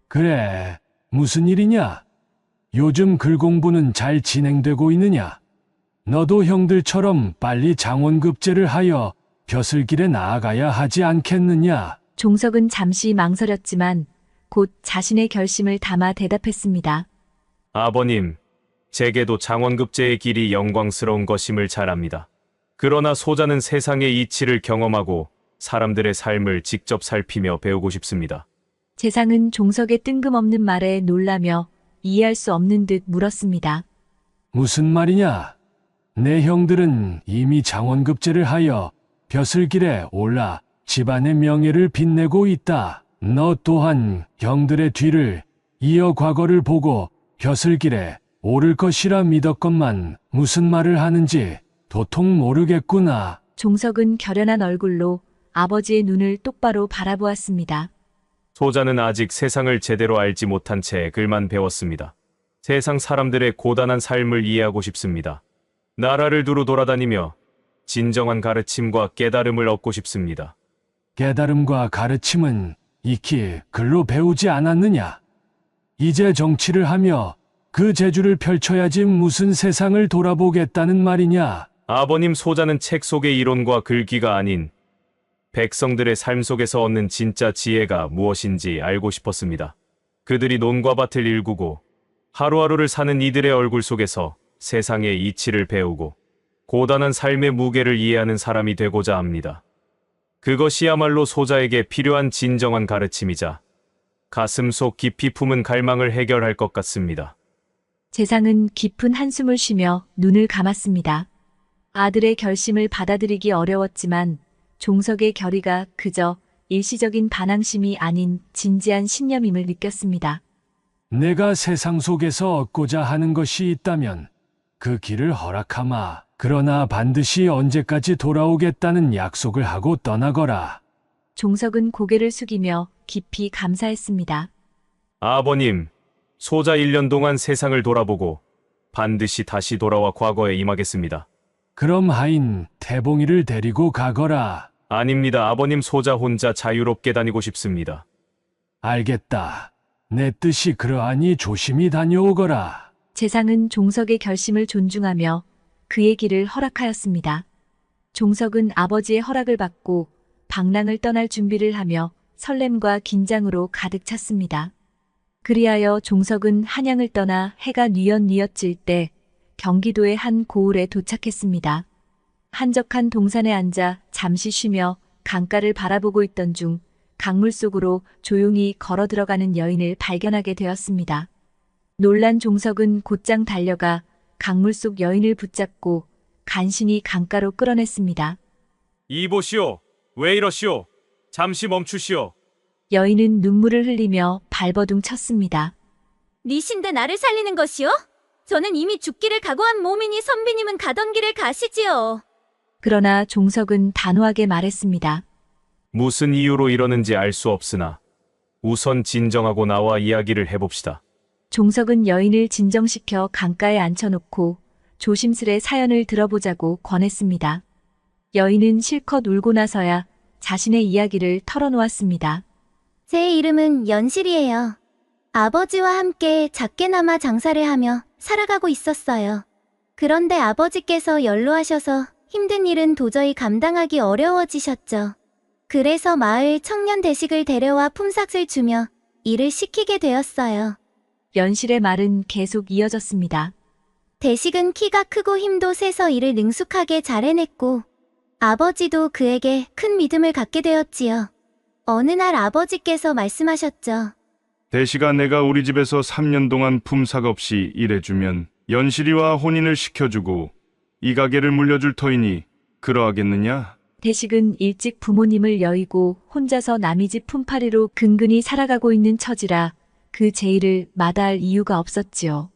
그래, 무슨 일이냐? 요즘 글 공부는 잘 진행되고 있느냐? 너도 형들처럼 빨리 장원급제를 하여 벼슬길에 나아가야 하지 않겠느냐? 종석은 잠시 망설였지만 곧 자신의 결심을 담아 대답했습니다. 아버님, 제게도 장원급제의 길이 영광스러운 것임을 잘 압니다. 그러나 소자는 세상의 이치를 경험하고 사람들의 삶을 직접 살피며 배우고 싶습니다. 재상은 종석의 뜬금없는 말에 놀라며 이해할 수 없는 듯 물었습니다. 무슨 말이냐? 내 형들은 이미 장원급제를 하여 벼슬길에 올라 집안의 명예를 빛내고 있다. 너 또한 형들의 뒤를 이어 과거를 보고 벼슬길에 오를 것이라 믿었건만 무슨 말을 하는지 도통 모르겠구나. 종석은 결연한 얼굴로 아버지의 눈을 똑바로 바라보았습니다. 소자는 아직 세상을 제대로 알지 못한 채 글만 배웠습니다. 세상 사람들의 고단한 삶을 이해하고 싶습니다. 나라를 두루 돌아다니며 진정한 가르침과 깨달음을 얻고 싶습니다. 깨달음과 가르침은 익히 글로 배우지 않았느냐? 이제 정치를 하며 그 재주를 펼쳐야지 무슨 세상을 돌아보겠다는 말이냐? 아버님, 소자는 책 속의 이론과 글귀가 아닌 백성들의 삶 속에서 얻는 진짜 지혜가 무엇인지 알고 싶었습니다. 그들이 논과 밭을 일구고 하루하루를 사는 이들의 얼굴 속에서 세상의 이치를 배우고 고단한 삶의 무게를 이해하는 사람이 되고자 합니다. 그것이야말로 소자에게 필요한 진정한 가르침이자 가슴 속 깊이 품은 갈망을 해결할 것 같습니다. 재상은 깊은 한숨을 쉬며 눈을 감았습니다. 아들의 결심을 받아들이기 어려웠지만 종석의 결의가 그저 일시적인 반항심이 아닌 진지한 신념임을 느꼈습니다. 내가 세상 속에서 얻고자 하는 것이 있다면 그 길을 허락하마. 그러나 반드시 언제까지 돌아오겠다는 약속을 하고 떠나거라. 종석은 고개를 숙이며 깊이 감사했습니다. 아버님, 소자 1년 동안 세상을 돌아보고 반드시 다시 돌아와 과거에 임하겠습니다. 그럼 하인 태봉이를 데리고 가거라. 아닙니다. 아버님, 소자 혼자 자유롭게 다니고 싶습니다. 알겠다. 내 뜻이 그러하니 조심히 다녀오거라. 재상은 종석의 결심을 존중하며 그의 길을 허락하였습니다. 종석은 아버지의 허락을 받고 방랑을 떠날 준비를 하며 설렘과 긴장으로 가득 찼습니다. 그리하여 종석은 한양을 떠나 해가 뉘엿뉘엿 질 때 경기도의 한 고을에 도착했습니다. 한적한 동산에 앉아 잠시 쉬며 강가를 바라보고 있던 중 강물 속으로 조용히 걸어 들어가는 여인을 발견하게 되었습니다. 놀란 종석은 곧장 달려가 강물 속 여인을 붙잡고 간신히 강가로 끌어냈습니다. 이보시오, 왜 이러시오? 잠시 멈추시오. 여인은 눈물을 흘리며 발버둥 쳤습니다. 니신데 나를 살리는 것이요? 저는 이미 죽기를 각오한 몸이니 선비님은 가던 길을 가시지요. 그러나 종석은 단호하게 말했습니다. 무슨 이유로 이러는지 알 수 없으나 우선 진정하고 나와 이야기를 해봅시다. 종석은 여인을 진정시켜 강가에 앉혀놓고 조심스레 사연을 들어보자고 권했습니다. 여인은 실컷 울고 나서야 자신의 이야기를 털어놓았습니다. 제 이름은 연실이에요. 아버지와 함께 작게나마 장사를 하며 살아가고 있었어요. 그런데 아버지께서 연로하셔서 힘든 일은 도저히 감당하기 어려워지셨죠. 그래서 마을 청년 대식을 데려와 품삯을 주며 일을 시키게 되었어요. 연실의 말은 계속 이어졌습니다. 대식은 키가 크고 힘도 세서 일을 능숙하게 잘 해냈고 아버지도 그에게 큰 믿음을 갖게 되었지요. 어느 날 아버지께서 말씀하셨죠. 대식아, 내가 우리 집에서 3년 동안 품삯 없이 일해주면 연실이와 혼인을 시켜주고 이 가게를 물려줄 터이니 그러하겠느냐? 대식은 일찍 부모님을 여의고 혼자서 남의 집 품팔이로 근근히 살아가고 있는 처지라 그 제의를 마다할 이유가 없었지요.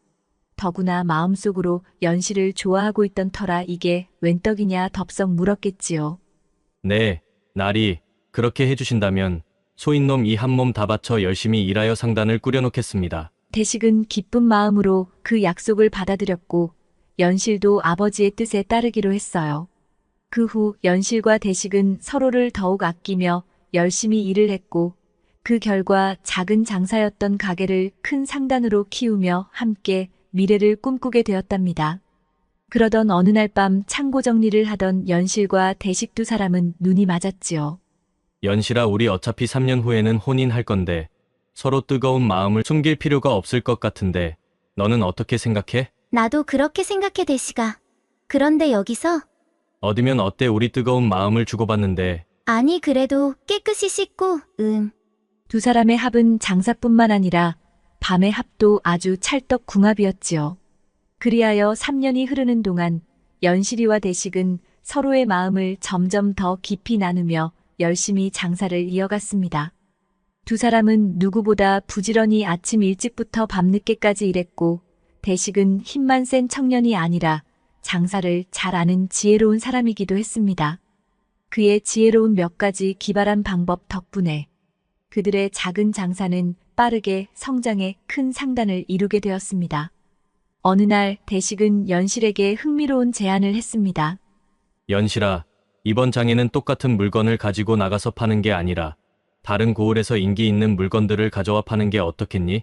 더구나 마음속으로 연실을 좋아하고 있던 터라 이게 웬 떡이냐 덥석 물었겠지요. 네, 날이 그렇게 해주신다면 소인놈 이 한 몸 다 바쳐 열심히 일하여 상단을 꾸려놓겠습니다. 대식은 기쁜 마음으로 그 약속을 받아들였고 연실도 아버지의 뜻에 따르기로 했어요. 그 후 연실과 대식은 서로를 더욱 아끼며 열심히 일을 했고 그 결과 작은 장사였던 가게를 큰 상단으로 키우며 함께 미래를 꿈꾸게 되었답니다. 그러던 어느 날 밤 창고 정리를 하던 연실과 대식 두 사람은 눈이 맞았지요. 연실아, 우리 어차피 3년 후에는 혼인할 건데 서로 뜨거운 마음을 숨길 필요가 없을 것 같은데 너는 어떻게 생각해? 나도 그렇게 생각해, 대식아. 그런데 여기서 얻으면 어때? 우리 뜨거운 마음을 주고받는데. 아니, 그래도 깨끗이 씻고 두 사람의 합은 장사뿐만 아니라 밤의 합도 아주 찰떡궁합이었지요. 그리하여 3년이 흐르는 동안 연실이와 대식은 서로의 마음을 점점 더 깊이 나누며 열심히 장사를 이어갔습니다. 두 사람은 누구보다 부지런히 아침 일찍부터 밤늦게까지 일했고 대식은 힘만 센 청년이 아니라 장사를 잘 아는 지혜로운 사람이기도 했습니다. 그의 지혜로운 몇 가지 기발한 방법 덕분에 그들의 작은 장사는 빠르게 성장해 큰 상단을 이루게 되었습니다. 어느 날 대식은 연실에게 흥미로운 제안을 했습니다. 연실아, 이번 장에는 똑같은 물건을 가지고 나가서 파는 게 아니라 다른 고을에서 인기 있는 물건들을 가져와 파는 게 어떻겠니?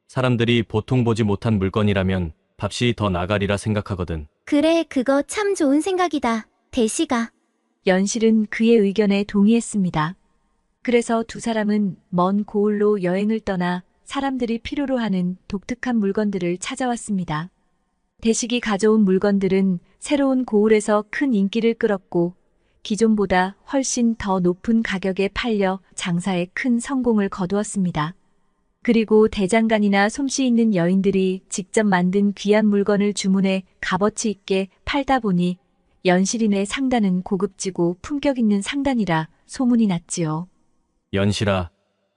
사람들이 보통 보지 못한 물건이라면 값이 더 나가리라 생각하거든. 그래, 그거 참 좋은 생각이다, 대식아. 연실은 그의 의견에 동의했습니다. 그래서 두 사람은 먼 고을로 여행을 떠나 사람들이 필요로 하는 독특한 물건들을 찾아왔습니다. 대식이 가져온 물건들은 새로운 고을에서 큰 인기를 끌었고 기존보다 훨씬 더 높은 가격에 팔려 장사에 큰 성공을 거두었습니다. 그리고 대장간이나 솜씨 있는 여인들이 직접 만든 귀한 물건을 주문해 값어치 있게 팔다 보니 연실인의 상단은 고급지고 품격 있는 상단이라 소문이 났지요. 연실아,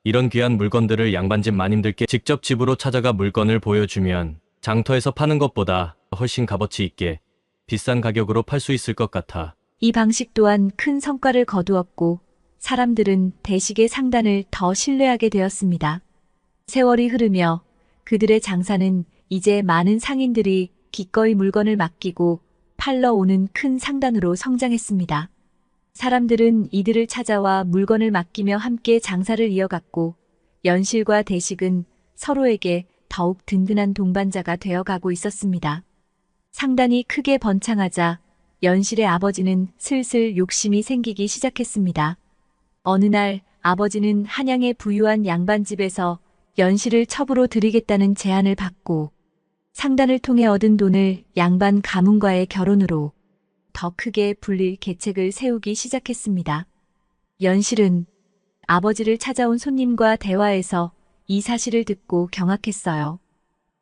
이런 귀한 물건들을 양반집 마님들께 직접 집으로 찾아가 물건을 보여주면 장터에서 파는 것보다 훨씬 값어치 있게 비싼 가격으로 팔 수 있을 것 같아. 이 방식 또한 큰 성과를 거두었고 사람들은 대식의 상단을 더 신뢰하게 되었습니다. 세월이 흐르며 그들의 장사는 이제 많은 상인들이 기꺼이 물건을 맡기고 팔러 오는 큰 상단으로 성장했습니다. 사람들은 이들을 찾아와 물건을 맡기며 함께 장사를 이어갔고 연실과 대식은 서로에게 더욱 든든한 동반자가 되어가고 있었습니다. 상단이 크게 번창하자 연실의 아버지는 슬슬 욕심이 생기기 시작했습니다. 어느 날 아버지는 한양의 부유한 양반집에서 연실을 첩으로 들이겠다는 제안을 받고 상단을 통해 얻은 돈을 양반 가문과의 결혼으로 더 크게 불릴 계책을 세우기 시작했습니다. 연실은 아버지를 찾아온 손님과 대화에서 이 사실을 듣고 경악했어요.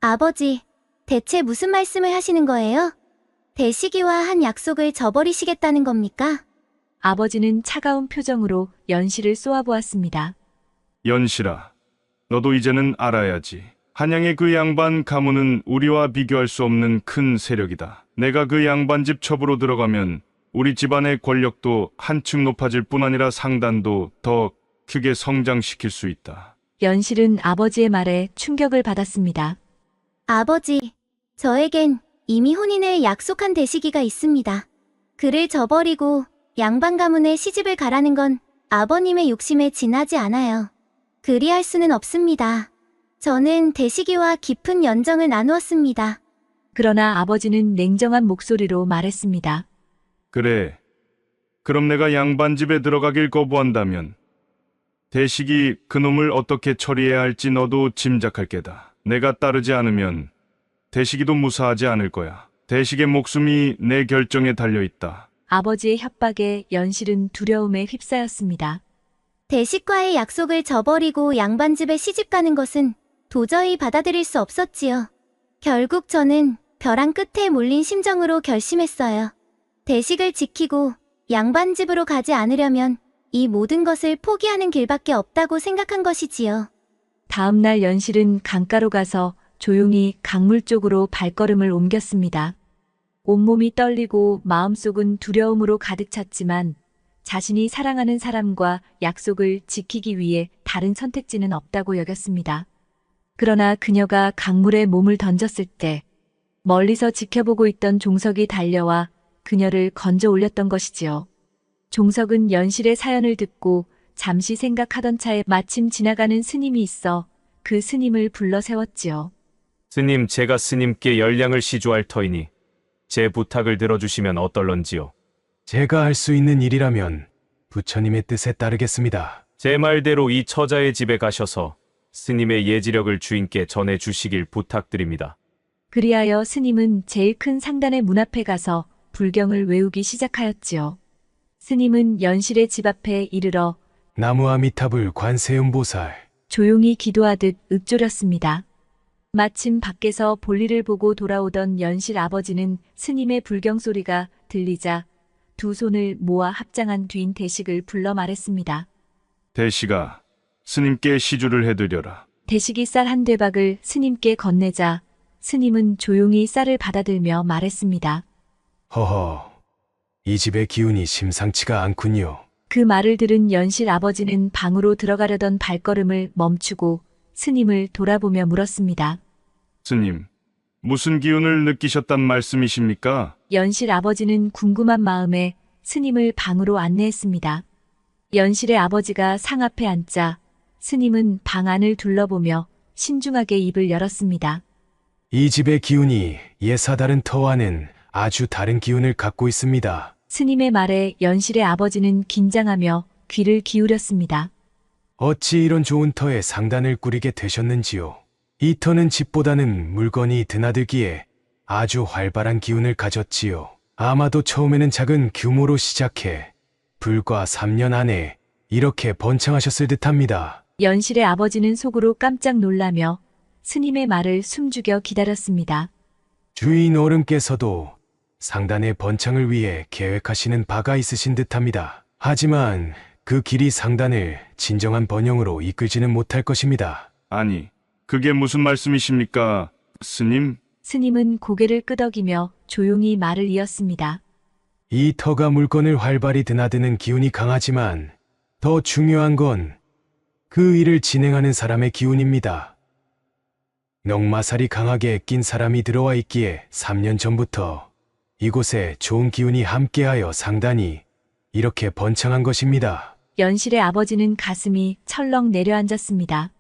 아버지, 대체 무슨 말씀을 하시는 거예요? 대식이와 한 약속을 저버리시겠다는 겁니까? 아버지는 차가운 표정으로 연실을 쏘아보았습니다. 연실아, 너도 이제는 알아야지. 한양의 그 양반 가문은 우리와 비교할 수 없는 큰 세력이다. 내가 그 양반집 첩으로 들어가면 우리 집안의 권력도 한층 높아질 뿐 아니라 상단도 더 크게 성장시킬 수 있다. 연실은 아버지의 말에 충격을 받았습니다. 아버지, 저에겐 이미 혼인을 약속한 대식이가 있습니다. 그를 저버리고 양반 가문에 시집을 가라는 건 아버님의 욕심에 지나지 않아요. 그리할 수는 없습니다. 저는 대식이와 깊은 연정을 나누었습니다. 그러나 아버지는 냉정한 목소리로 말했습니다. 그래. 그럼 내가 양반집에 들어가길 거부한다면 대식이 그놈을 어떻게 처리해야 할지 너도 짐작할 게다. 내가 따르지 않으면 대식이도 무사하지 않을 거야. 대식의 목숨이 내 결정에 달려있다. 아버지의 협박에 연실은 두려움에 휩싸였습니다. 대식과의 약속을 저버리고 양반집에 시집가는 것은 도저히 받아들일 수 없었지요. 결국 저는 벼랑 끝에 몰린 심정으로 결심했어요. 대식을 지키고 양반집으로 가지 않으려면 이 모든 것을 포기하는 길밖에 없다고 생각한 것이지요. 다음 날 연실은 강가로 가서 조용히 강물 쪽으로 발걸음을 옮겼습니다. 온몸이 떨리고 마음속은 두려움으로 가득 찼지만 자신이 사랑하는 사람과 약속을 지키기 위해 다른 선택지는 없다고 여겼습니다. 그러나 그녀가 강물에 몸을 던졌을 때 멀리서 지켜보고 있던 종석이 달려와 그녀를 건져 올렸던 것이지요. 종석은 연실의 사연을 듣고 잠시 생각하던 차에 마침 지나가는 스님이 있어 그 스님을 불러 세웠지요. 스님, 제가 스님께 열량을 시주할 터이니 제 부탁을 들어주시면 어떨런지요. 제가 할 수 있는 일이라면 부처님의 뜻에 따르겠습니다. 제 말대로 이 처자의 집에 가셔서 스님의 예지력을 주인께 전해 주시길 부탁드립니다. 그리하여 스님은 제일 큰 상단의 문 앞에 가서 불경을 외우기 시작하였지요. 스님은 연실의 집 앞에 이르러 나무아미타불 관세음보살. 조용히 기도하듯 읊조렸습니다. 마침 밖에서 볼일을 보고 돌아오던 연실 아버지는 스님의 불경 소리가 들리자 두 손을 모아 합장한 뒤인 대식을 불러 말했습니다. 대식아, 스님께 시주를 해드려라. 대식이 쌀 한 대박을 스님께 건네자 스님은 조용히 쌀을 받아들며 말했습니다. 허허, 이 집의 기운이 심상치가 않군요. 그 말을 들은 연실 아버지는 방으로 들어가려던 발걸음을 멈추고 스님을 돌아보며 물었습니다. 스님, 무슨 기운을 느끼셨단 말씀이십니까? 연실 아버지는 궁금한 마음에 스님을 방으로 안내했습니다. 연실의 아버지가 상 앞에 앉자 스님은 방 안을 둘러보며 신중하게 입을 열었습니다. 이 집의 기운이 예사 다른 터와는 아주 다른 기운을 갖고 있습니다. 스님의 말에 연실의 아버지는 긴장하며 귀를 기울였습니다. 어찌 이런 좋은 터에 상단을 꾸리게 되셨는지요? 이 터는 집보다는 물건이 드나들기에 아주 활발한 기운을 가졌지요. 아마도 처음에는 작은 규모로 시작해 불과 3년 안에 이렇게 번창하셨을 듯합니다. 연실의 아버지는 속으로 깜짝 놀라며 스님의 말을 숨죽여 기다렸습니다. 주인 어른께서도 상단의 번창을 위해 계획하시는 바가 있으신 듯합니다. 하지만 그 길이 상단을 진정한 번영으로 이끌지는 못할 것입니다. 아니, 그게 무슨 말씀이십니까, 스님? 스님은 고개를 끄덕이며 조용히 말을 이었습니다. 이 터가 물건을 활발히 드나드는 기운이 강하지만 더 중요한 건 그 일을 진행하는 사람의 기운입니다. 넉마살이 강하게 낀 사람이 들어와 있기에 3년 전부터 이곳에 좋은 기운이 함께하여 상단이 이렇게 번창한 것입니다. 연실의 아버지는 가슴이 철렁 내려앉았습니다.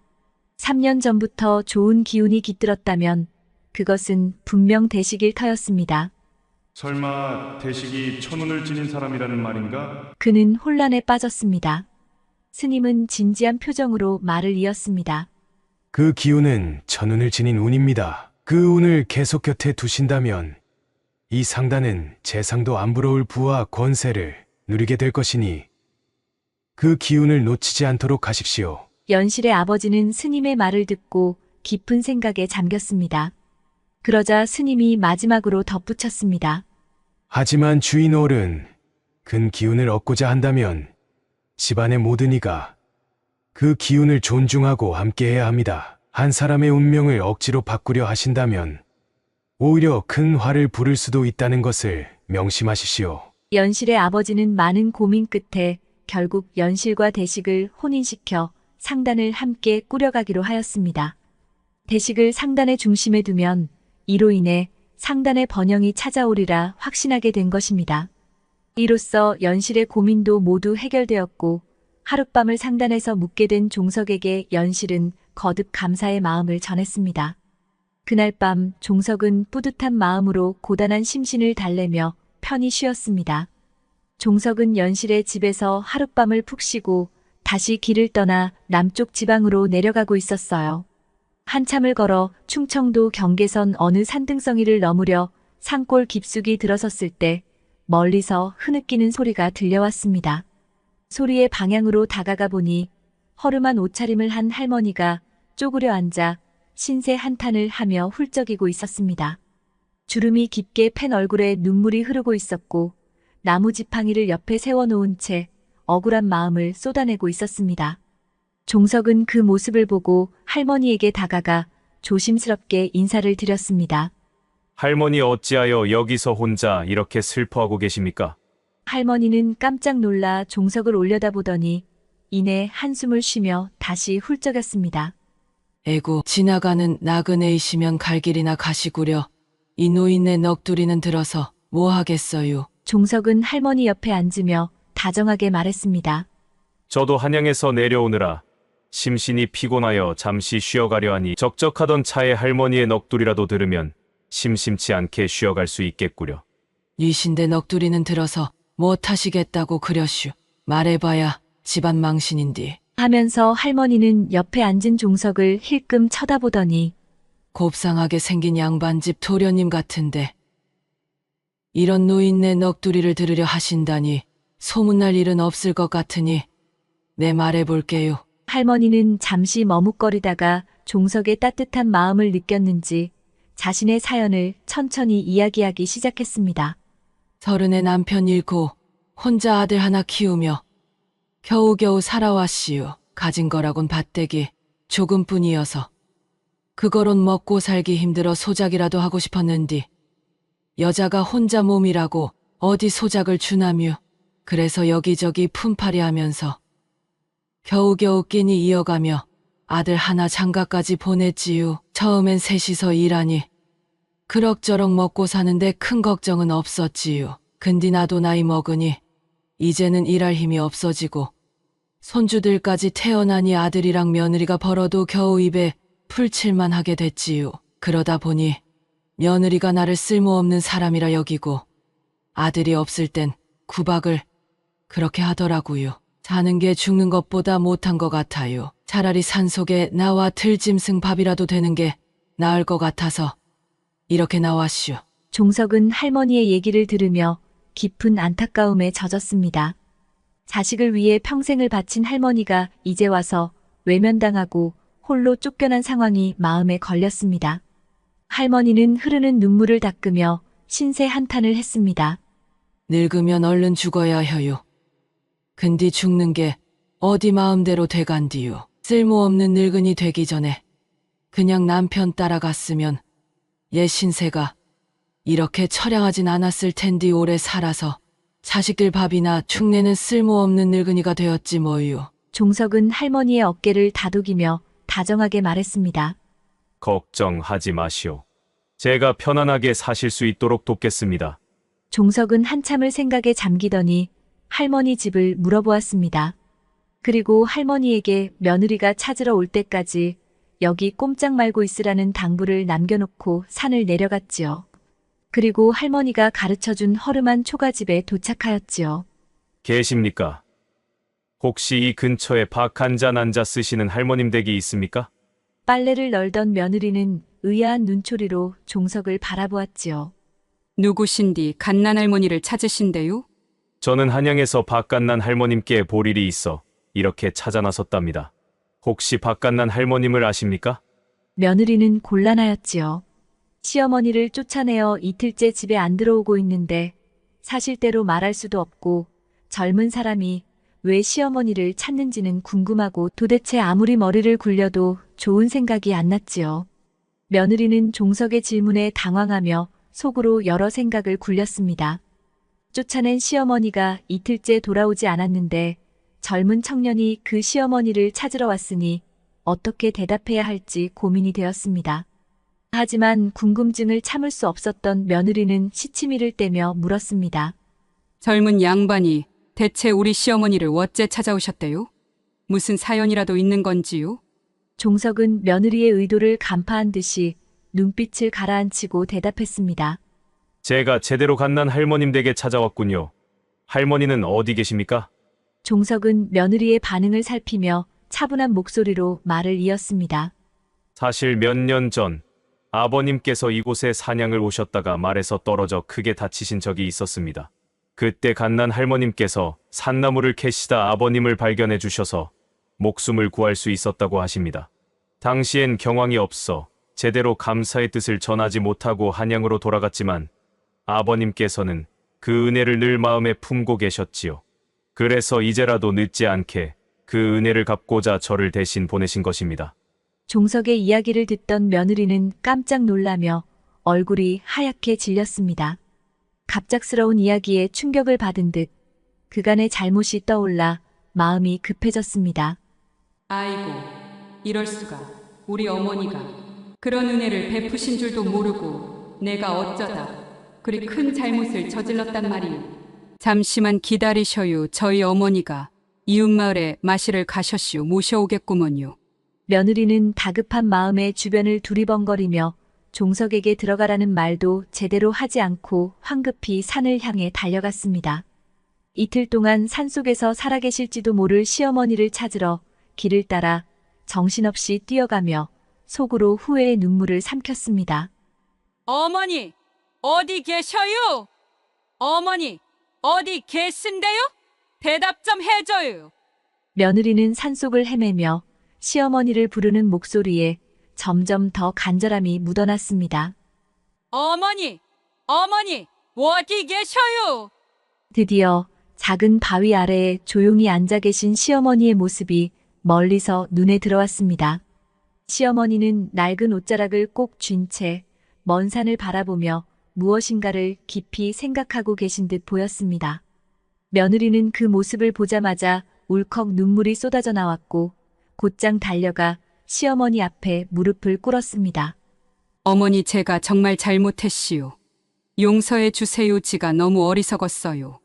3년 전부터 좋은 기운이 깃들었다면 그것은 분명 대식일 터였습니다. 설마 대식이 천운을 지닌 사람이라는 말인가? 그는 혼란에 빠졌습니다. 스님은 진지한 표정으로 말을 이었습니다. 그 기운은 천운을 지닌 운입니다. 그 운을 계속 곁에 두신다면 이 상단은 재상도 안 부러울 부와 권세를 누리게 될 것이니 그 기운을 놓치지 않도록 하십시오. 연실의 아버지는 스님의 말을 듣고 깊은 생각에 잠겼습니다. 그러자 스님이 마지막으로 덧붙였습니다. 하지만 주인 어른, 큰 기운을 얻고자 한다면 집안의 모든 이가 그 기운을 존중하고 함께해야 합니다. 한 사람의 운명을 억지로 바꾸려 하신다면 오히려 큰 화를 부를 수도 있다는 것을 명심하십시오. 연실의 아버지는 많은 고민 끝에 결국 연실과 대식을 혼인시켜 상단을 함께 꾸려가기로 하였습니다. 대식을 상단의 중심에 두면 이로 인해 상단의 번영이 찾아오리라 확신하게 된 것입니다. 이로써 연실의 고민도 모두 해결되었고 하룻밤을 상단에서 묵게 된 종석에게 연실은 거듭 감사의 마음을 전했습니다. 그날 밤 종석은 뿌듯한 마음으로 고단한 심신을 달래며 편히 쉬었습니다. 종석은 연실의 집에서 하룻밤을 푹 쉬고 다시 길을 떠나 남쪽 지방으로 내려가고 있었어요. 한참을 걸어 충청도 경계선 어느 산등성이를 넘으려 산골 깊숙이 들어섰을 때 멀리서 흐느끼는 소리가 들려왔습니다. 소리의 방향으로 다가가 보니 허름한 옷차림을 한 할머니가 쪼그려 앉아 신세 한탄을 하며 훌쩍이고 있었습니다. 주름이 깊게 팬 얼굴에 눈물이 흐르고 있었고 나무 지팡이를 옆에 세워놓은 채 억울한 마음을 쏟아내고 있었습니다. 종석은 그 모습을 보고 할머니에게 다가가 조심스럽게 인사를 드렸습니다. 할머니 어찌하여 여기서 혼자 이렇게 슬퍼하고 계십니까? 할머니는 깜짝 놀라 종석을 올려다보더니 이내 한숨을 쉬며 다시 훌쩍였습니다. 에고 지나가는 나그네이시면 갈 길이나 가시구려. 이 노인네 넋두리는 들어서 뭐 하겠어요. 종석은 할머니 옆에 앉으며 다정하게 말했습니다. 저도 한양에서 내려오느라 심신이 피곤하여 잠시 쉬어가려 하니 적적하던 차에 할머니의 넋두리라도 들으면 심심치 않게 쉬어갈 수 있겠구려. 이신데 넋두리는 들어서 뭐 타시겠다고 그려슈. 말해봐야 집안 망신인디. 하면서 할머니는 옆에 앉은 종석을 힐끔 쳐다보더니 곱상하게 생긴 양반집 도련님 같은데 이런 노인네 넋두리를 들으려 하신다니 소문날 일은 없을 것 같으니 내 말해볼게요. 할머니는 잠시 머뭇거리다가 종석의 따뜻한 마음을 느꼈는지 자신의 사연을 천천히 이야기하기 시작했습니다. 30에 남편 잃고 혼자 아들 하나 키우며 겨우겨우 살아왔시오. 가진 거라곤 밭대기 조금뿐이어서 그거론 먹고 살기 힘들어 소작이라도 하고 싶었는디 여자가 혼자 몸이라고 어디 소작을 주나뮤. 그래서 여기저기 품팔이 하면서 겨우겨우 끼니 이어가며 아들 하나 장가까지 보냈지요. 처음엔 셋이서 일하니 그럭저럭 먹고 사는데 큰 걱정은 없었지요. 근데 나도 나이 먹으니 이제는 일할 힘이 없어지고 손주들까지 태어나니 아들이랑 며느리가 벌어도 겨우 입에 풀칠만 하게 됐지요. 그러다 보니 며느리가 나를 쓸모없는 사람이라 여기고 아들이 없을 땐 구박을 그렇게 하더라고요. 사는 게 죽는 것보다 못한 것 같아요. 차라리 산속에 나와 들짐승 밥이라도 되는 게 나을 것 같아서 이렇게 나왔슈. 종석은 할머니의 얘기를 들으며 깊은 안타까움에 젖었습니다. 자식을 위해 평생을 바친 할머니가 이제 와서 외면당하고 홀로 쫓겨난 상황이 마음에 걸렸습니다. 할머니는 흐르는 눈물을 닦으며 신세 한탄을 했습니다. 늙으면 얼른 죽어야 해요. 근데 죽는 게 어디 마음대로 돼간디요. 쓸모없는 늙은이 되기 전에 그냥 남편 따라갔으면 얘 신세가 이렇게 처량하진 않았을 텐디 오래 살아서 자식들 밥이나 축내는 쓸모없는 늙은이가 되었지 뭐요. 종석은 할머니의 어깨를 다독이며 다정하게 말했습니다. 걱정하지 마시오. 제가 편안하게 사실 수 있도록 돕겠습니다. 종석은 한참을 생각에 잠기더니 할머니 집을 물어보았습니다. 그리고 할머니에게 며느리가 찾으러 올 때까지 여기 꼼짝 말고 있으라는 당부를 남겨놓고 산을 내려갔지요. 그리고 할머니가 가르쳐준 허름한 초가집에 도착하였지요. 계십니까? 혹시 이 근처에 박 한 잔 앉아 쓰시는 할머님 댁이 있습니까? 빨래를 널던 며느리는 의아한 눈초리로 종석을 바라보았지요. 누구신디 갓난할머니를 찾으신대요? 저는 한양에서 박갓난 할머님께 볼 일이 있어 이렇게 찾아 나섰답니다. 혹시 박갓난 할머님을 아십니까? 며느리는 곤란하였지요. 시어머니를 쫓아내어 이틀째 집에 안 들어오고 있는데 사실대로 말할 수도 없고 젊은 사람이 왜 시어머니를 찾는지는 궁금하고 도대체 아무리 머리를 굴려도 좋은 생각이 안 났지요. 며느리는 종석의 질문에 당황하며 속으로 여러 생각을 굴렸습니다. 쫓아낸 시어머니가 이틀째 돌아오지 않았는데 젊은 청년이 그 시어머니를 찾으러 왔으니 어떻게 대답해야 할지 고민이 되었습니다. 하지만 궁금증을 참을 수 없었던 며느리는 시치미를 떼며 물었습니다. 젊은 양반이 대체 우리 시어머니를 어째 찾아오셨대요? 무슨 사연이라도 있는 건지요? 종석은 며느리의 의도를 간파한 듯이 눈빛을 가라앉히고 대답했습니다. 제가 제대로 갓난 할머님 댁에 찾아왔군요. 할머니는 어디 계십니까? 종석은 며느리의 반응을 살피며 차분한 목소리로 말을 이었습니다. 사실 몇 년 전 아버님께서 이곳에 사냥을 오셨다가 말에서 떨어져 크게 다치신 적이 있었습니다. 그때 갓난 할머님께서 산나무를 캐시다 아버님을 발견해 주셔서 목숨을 구할 수 있었다고 하십니다. 당시엔 경황이 없어 제대로 감사의 뜻을 전하지 못하고 한양으로 돌아갔지만 아버님께서는 그 은혜를 늘 마음에 품고 계셨지요. 그래서 이제라도 늦지 않게 그 은혜를 갚고자 저를 대신 보내신 것입니다. 종석의 이야기를 듣던 며느리는 깜짝 놀라며 얼굴이 하얗게 질렸습니다. 갑작스러운 이야기에 충격을 받은 듯 그간의 잘못이 떠올라 마음이 급해졌습니다. 아이고, 이럴 수가. 우리 어머니가 그런 은혜를 베푸신 줄도 모르고 내가 어쩌다 그리 큰 잘못을 저질렀단 말이오. 잠시만 기다리셔요. 저희 어머니가 이웃마을에 마시를 가셨시오. 모셔오겠구먼요. 며느리는 다급한 마음에 주변을 두리번거리며 종석에게 들어가라는 말도 제대로 하지 않고 황급히 산을 향해 달려갔습니다. 이틀 동안 산속에서 살아계실지도 모를 시어머니를 찾으러 길을 따라 정신없이 뛰어가며 속으로 후회의 눈물을 삼켰습니다. 어머니, 어디 계셔요? 어머니, 어디 계신데요? 대답 좀 해줘요. 며느리는 산속을 헤매며 시어머니를 부르는 목소리에 점점 더 간절함이 묻어났습니다. 어머니, 어머니, 어디 계셔요? 드디어 작은 바위 아래에 조용히 앉아 계신 시어머니의 모습이 멀리서 눈에 들어왔습니다. 시어머니는 낡은 옷자락을 꼭 쥔 채 먼 산을 바라보며 무엇인가를 깊이 생각하고 계신 듯 보였습니다. 며느리는 그 모습을 보자마자 울컥 눈물이 쏟아져 나왔고 곧장 달려가 시어머니 앞에 무릎을 꿇었습니다. 어머니, 제가 정말 잘못했시오. 용서해 주세요. 지가 너무 어리석었어요.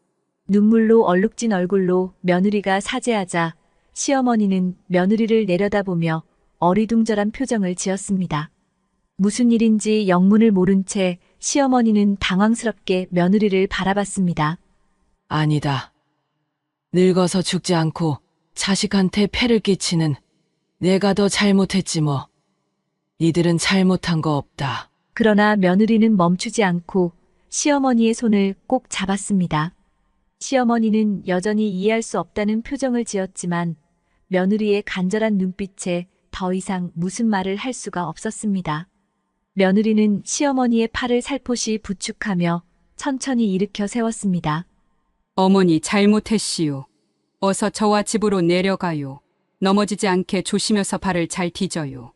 눈물로 얼룩진 얼굴로 며느리가 사죄하자 시어머니는 며느리를 내려다보며 어리둥절한 표정을 지었습니다. 무슨 일인지 영문을 모른 채 시어머니는 당황스럽게 며느리를 바라봤습니다. 아니다. 늙어서 죽지 않고 자식한테 폐를 끼치는 내가 더 잘못했지 뭐. 니들은 잘못한 거 없다. 그러나 며느리는 멈추지 않고 시어머니의 손을 꼭 잡았습니다. 시어머니는 여전히 이해할 수 없다는 표정을 지었지만 며느리의 간절한 눈빛에 더 이상 무슨 말을 할 수가 없었습니다. 며느리는 시어머니의 팔을 살포시 부축하며 천천히 일으켜 세웠습니다. 어머니, 잘못했시오. 어서 저와 집으로 내려가요. 넘어지지 않게 조심해서 발을 잘 디뎌요.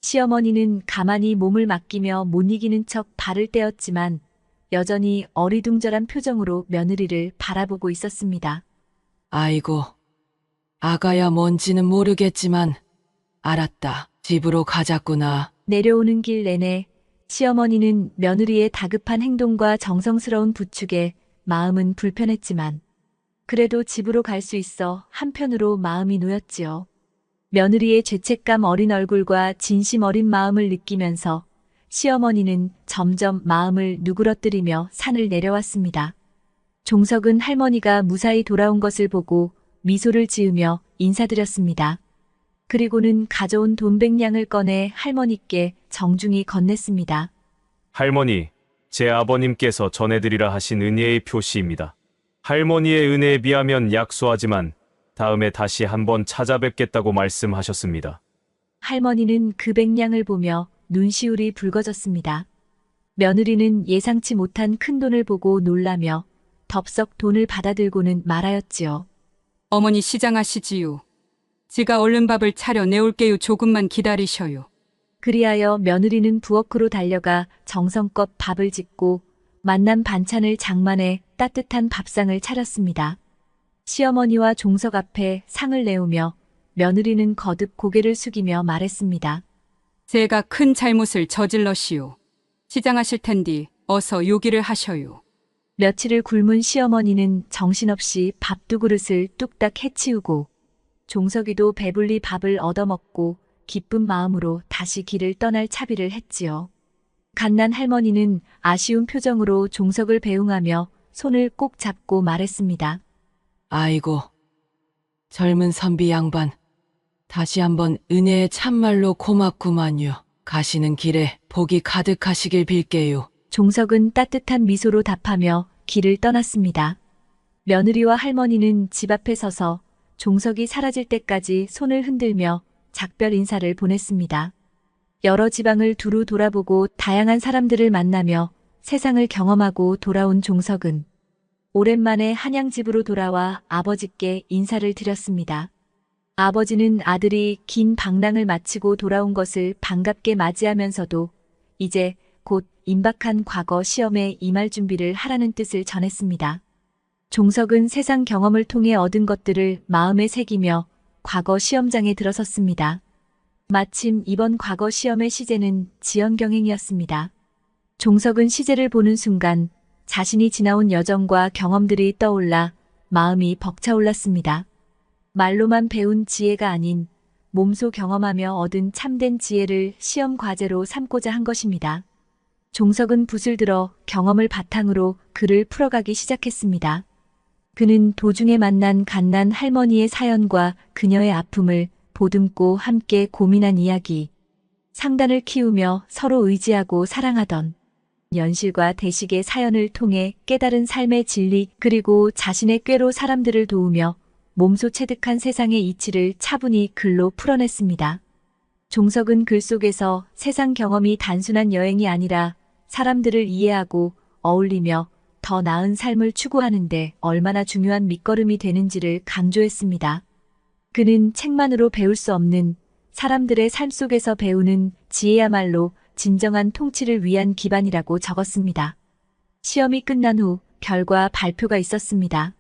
시어머니는 가만히 몸을 맡기며 못 이기는 척 발을 떼었지만 여전히 어리둥절한 표정으로 며느리를 바라보고 있었습니다. 아이고, 아가야 뭔지는 모르겠지만 알았다. 집으로 가자꾸나. 내려오는 길 내내 시어머니는 며느리의 다급한 행동과 정성스러운 부축에 마음은 불편했지만 그래도 집으로 갈 수 있어 한편으로 마음이 놓였지요. 며느리의 죄책감 어린 얼굴과 진심 어린 마음을 느끼면서 시어머니는 점점 마음을 누그러뜨리며 산을 내려왔습니다. 종석은 할머니가 무사히 돌아온 것을 보고 미소를 지으며 인사드렸습니다. 그리고는 가져온 돈 100냥을 꺼내 할머니께 정중히 건넸습니다. 할머니, 제 아버님께서 전해드리라 하신 은혜의 표시입니다. 할머니의 은혜에 비하면 약소하지만 다음에 다시 한번 찾아뵙겠다고 말씀하셨습니다. 할머니는 그 100냥을 보며 눈시울이 붉어졌습니다. 며느리는 예상치 못한 큰 돈을 보고 놀라며 덥석 돈을 받아들고는 말하였지요. 어머니, 시장하시지요. 지가 얼른 밥을 차려 내올게요. 조금만 기다리셔요. 그리하여 며느리는 부엌으로 달려가 정성껏 밥을 짓고 만난 반찬을 장만해 따뜻한 밥상을 차렸습니다. 시어머니와 종석 앞에 상을 내오며 며느리는 거듭 고개를 숙이며 말했습니다. 제가 큰 잘못을 저질렀시오. 시장하실 텐디 어서 요기를 하셔요. 며칠을 굶은 시어머니는 정신없이 밥 2그릇을 뚝딱 해치우고 종석이도 배불리 밥을 얻어먹고 기쁜 마음으로 다시 길을 떠날 차비를 했지요. 갓난 할머니는 아쉬운 표정으로 종석을 배웅하며 손을 꼭 잡고 말했습니다. 아이고, 젊은 선비 양반. 다시 한번 은혜에 참말로 고맙구만요. 가시는 길에 복이 가득하시길 빌게요. 종석은 따뜻한 미소로 답하며 길을 떠났습니다. 며느리와 할머니는 집 앞에 서서 종석이 사라질 때까지 손을 흔들며 작별 인사를 보냈습니다. 여러 지방을 두루 돌아보고 다양한 사람들을 만나며 세상을 경험하고 돌아온 종석은 오랜만에 한양 집으로 돌아와 아버지께 인사를 드렸습니다. 아버지는 아들이 긴 방랑을 마치고 돌아온 것을 반갑게 맞이하면서도 이제 곧 임박한 과거 시험에 임할 준비를 하라는 뜻을 전했습니다. 종석은 세상 경험을 통해 얻은 것들을 마음에 새기며 과거 시험장에 들어섰습니다. 마침 이번 과거 시험의 시제는 지연경행이었습니다. 종석은 시제를 보는 순간 자신이 지나온 여정과 경험들이 떠올라 마음이 벅차올랐습니다. 말로만 배운 지혜가 아닌 몸소 경험하며 얻은 참된 지혜를 시험 과제로 삼고자 한 것입니다. 종석은 붓을 들어 경험을 바탕으로 글을 풀어가기 시작했습니다. 그는 도중에 만난 갓난 할머니의 사연과 그녀의 아픔을 보듬고 함께 고민한 이야기, 상단을 키우며 서로 의지하고 사랑하던 연실과 대식의 사연을 통해 깨달은 삶의 진리 그리고 자신의 꾀로 사람들을 도우며 몸소 체득한 세상의 이치를 차분히 글로 풀어냈습니다. 종석은 글 속에서 세상 경험이 단순한 여행이 아니라 사람들을 이해하고 어울리며 더 나은 삶을 추구하는데 얼마나 중요한 밑거름이 되는지를 강조했습니다. 그는 책만으로 배울 수 없는 사람들의 삶 속에서 배우는 지혜야말로 진정한 통치를 위한 기반이라고 적었습니다. 시험이 끝난 후 결과 발표가 있었습니다.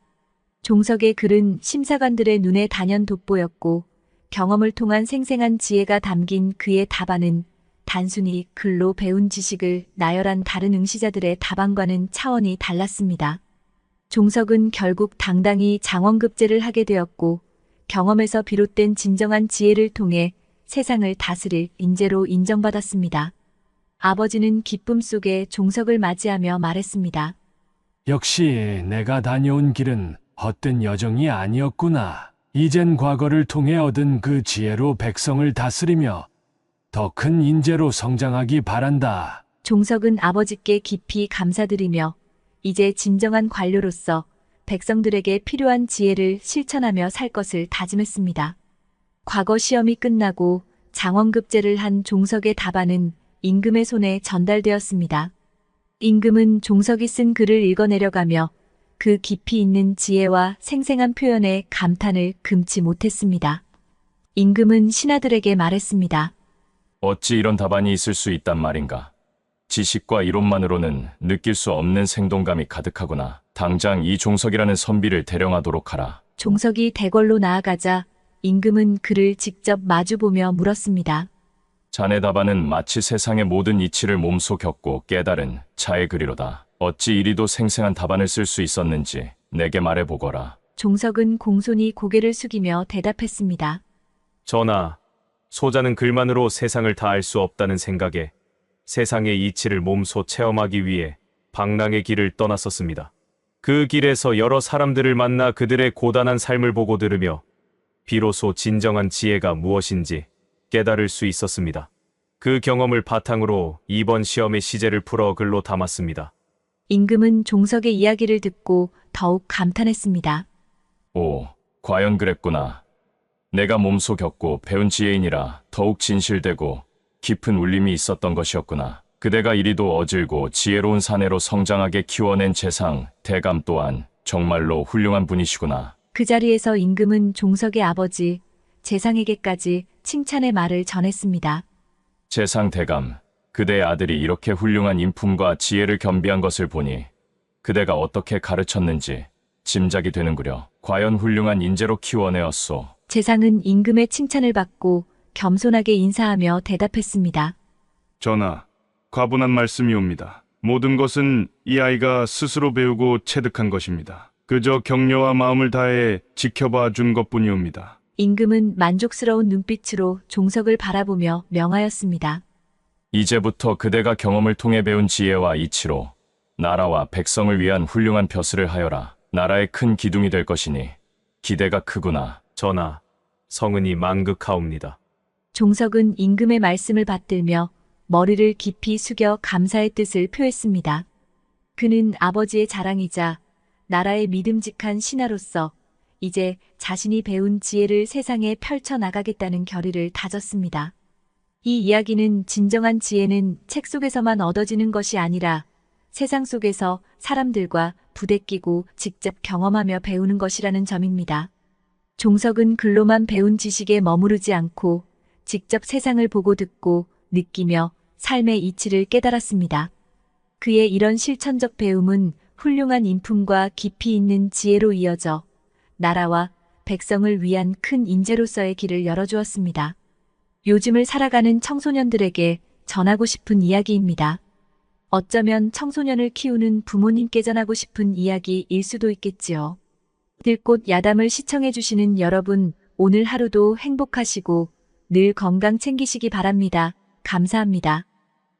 종석의 글은 심사관들의 눈에 단연 돋보였고 경험을 통한 생생한 지혜가 담긴 그의 답안은 단순히 글로 배운 지식을 나열한 다른 응시자들의 답안과는 차원이 달랐습니다. 종석은 결국 당당히 장원급제를 하게 되었고 경험에서 비롯된 진정한 지혜를 통해 세상을 다스릴 인재로 인정받았습니다. 아버지는 기쁨 속에 종석을 맞이하며 말했습니다. 역시 내가 다녀온 길은 헛된 여정이 아니었구나. 이젠 과거를 통해 얻은 그 지혜로 백성을 다스리며 더 큰 인재로 성장하기 바란다. 종석은 아버지께 깊이 감사드리며 이제 진정한 관료로서 백성들에게 필요한 지혜를 실천하며 살 것을 다짐했습니다. 과거 시험이 끝나고 장원급제를 한 종석의 답안은 임금의 손에 전달되었습니다. 임금은 종석이 쓴 글을 읽어내려가며 그 깊이 있는 지혜와 생생한 표현에 감탄을 금치 못했습니다. 임금은 신하들에게 말했습니다. 어찌 이런 답안이 있을 수 있단 말인가? 지식과 이론만으로는 느낄 수 없는 생동감이 가득하구나. 당장 이 종석이라는 선비를 대령하도록 하라. 종석이 대궐로 나아가자 임금은 그를 직접 마주보며 물었습니다. 자네 답안은 마치 세상의 모든 이치를 몸소 겪고 깨달은 자의 글이로다. 어찌 이리도 생생한 답안을 쓸 수 있었는지 내게 말해보거라. 종석은 공손히 고개를 숙이며 대답했습니다. 전하, 소자는 글만으로 세상을 다 알 수 없다는 생각에 세상의 이치를 몸소 체험하기 위해 방랑의 길을 떠났었습니다. 그 길에서 여러 사람들을 만나 그들의 고단한 삶을 보고 들으며 비로소 진정한 지혜가 무엇인지 깨달을 수 있었습니다. 그 경험을 바탕으로 이번 시험의 시제를 풀어 글로 담았습니다. 임금은 종석의 이야기를 듣고 더욱 감탄했습니다. 오, 과연 그랬구나. 내가 몸소 겪고 배운 지혜이니라 더욱 진실되고 깊은 울림이 있었던 것이었구나. 그대가 이리도 어질고 지혜로운 사내로 성장하게 키워낸 재상, 대감 또한 정말로 훌륭한 분이시구나. 그 자리에서 임금은 종석의 아버지, 재상에게까지 칭찬의 말을 전했습니다. 재상 대감, 그대의 아들이 이렇게 훌륭한 인품과 지혜를 겸비한 것을 보니 그대가 어떻게 가르쳤는지 짐작이 되는구려. 과연 훌륭한 인재로 키워내었소. 재상은 임금의 칭찬을 받고 겸손하게 인사하며 대답했습니다. 전하, 과분한 말씀이옵니다. 모든 것은 이 아이가 스스로 배우고 체득한 것입니다. 그저 격려와 마음을 다해 지켜봐 준 것뿐이옵니다. 임금은 만족스러운 눈빛으로 종석을 바라보며 명하였습니다. 이제부터 그대가 경험을 통해 배운 지혜와 이치로 나라와 백성을 위한 훌륭한 벼슬을 하여라. 나라의 큰 기둥이 될 것이니 기대가 크구나. 전하, 성은이 망극하옵니다. 종석은 임금의 말씀을 받들며 머리를 깊이 숙여 감사의 뜻을 표했습니다. 그는 아버지의 자랑이자 나라의 믿음직한 신하로서 이제 자신이 배운 지혜를 세상에 펼쳐나가겠다는 결의를 다졌습니다. 이 이야기는 진정한 지혜는 책 속에서만 얻어지는 것이 아니라 세상 속에서 사람들과 부대끼고 직접 경험하며 배우는 것이라는 점입니다. 종석은 글로만 배운 지식에 머무르지 않고 직접 세상을 보고 듣고 느끼며 삶의 이치를 깨달았습니다. 그의 이런 실천적 배움은 훌륭한 인품과 깊이 있는 지혜로 이어져 나라와 백성을 위한 큰 인재로서의 길을 열어주었습니다. 요즘을 살아가는 청소년들에게 전하고 싶은 이야기입니다. 어쩌면 청소년을 키우는 부모님께 전하고 싶은 이야기일 수도 있겠지요. 들꽃 야담을 시청해주시는 여러분, 오늘 하루도 행복하시고 늘 건강 챙기시기 바랍니다. 감사합니다.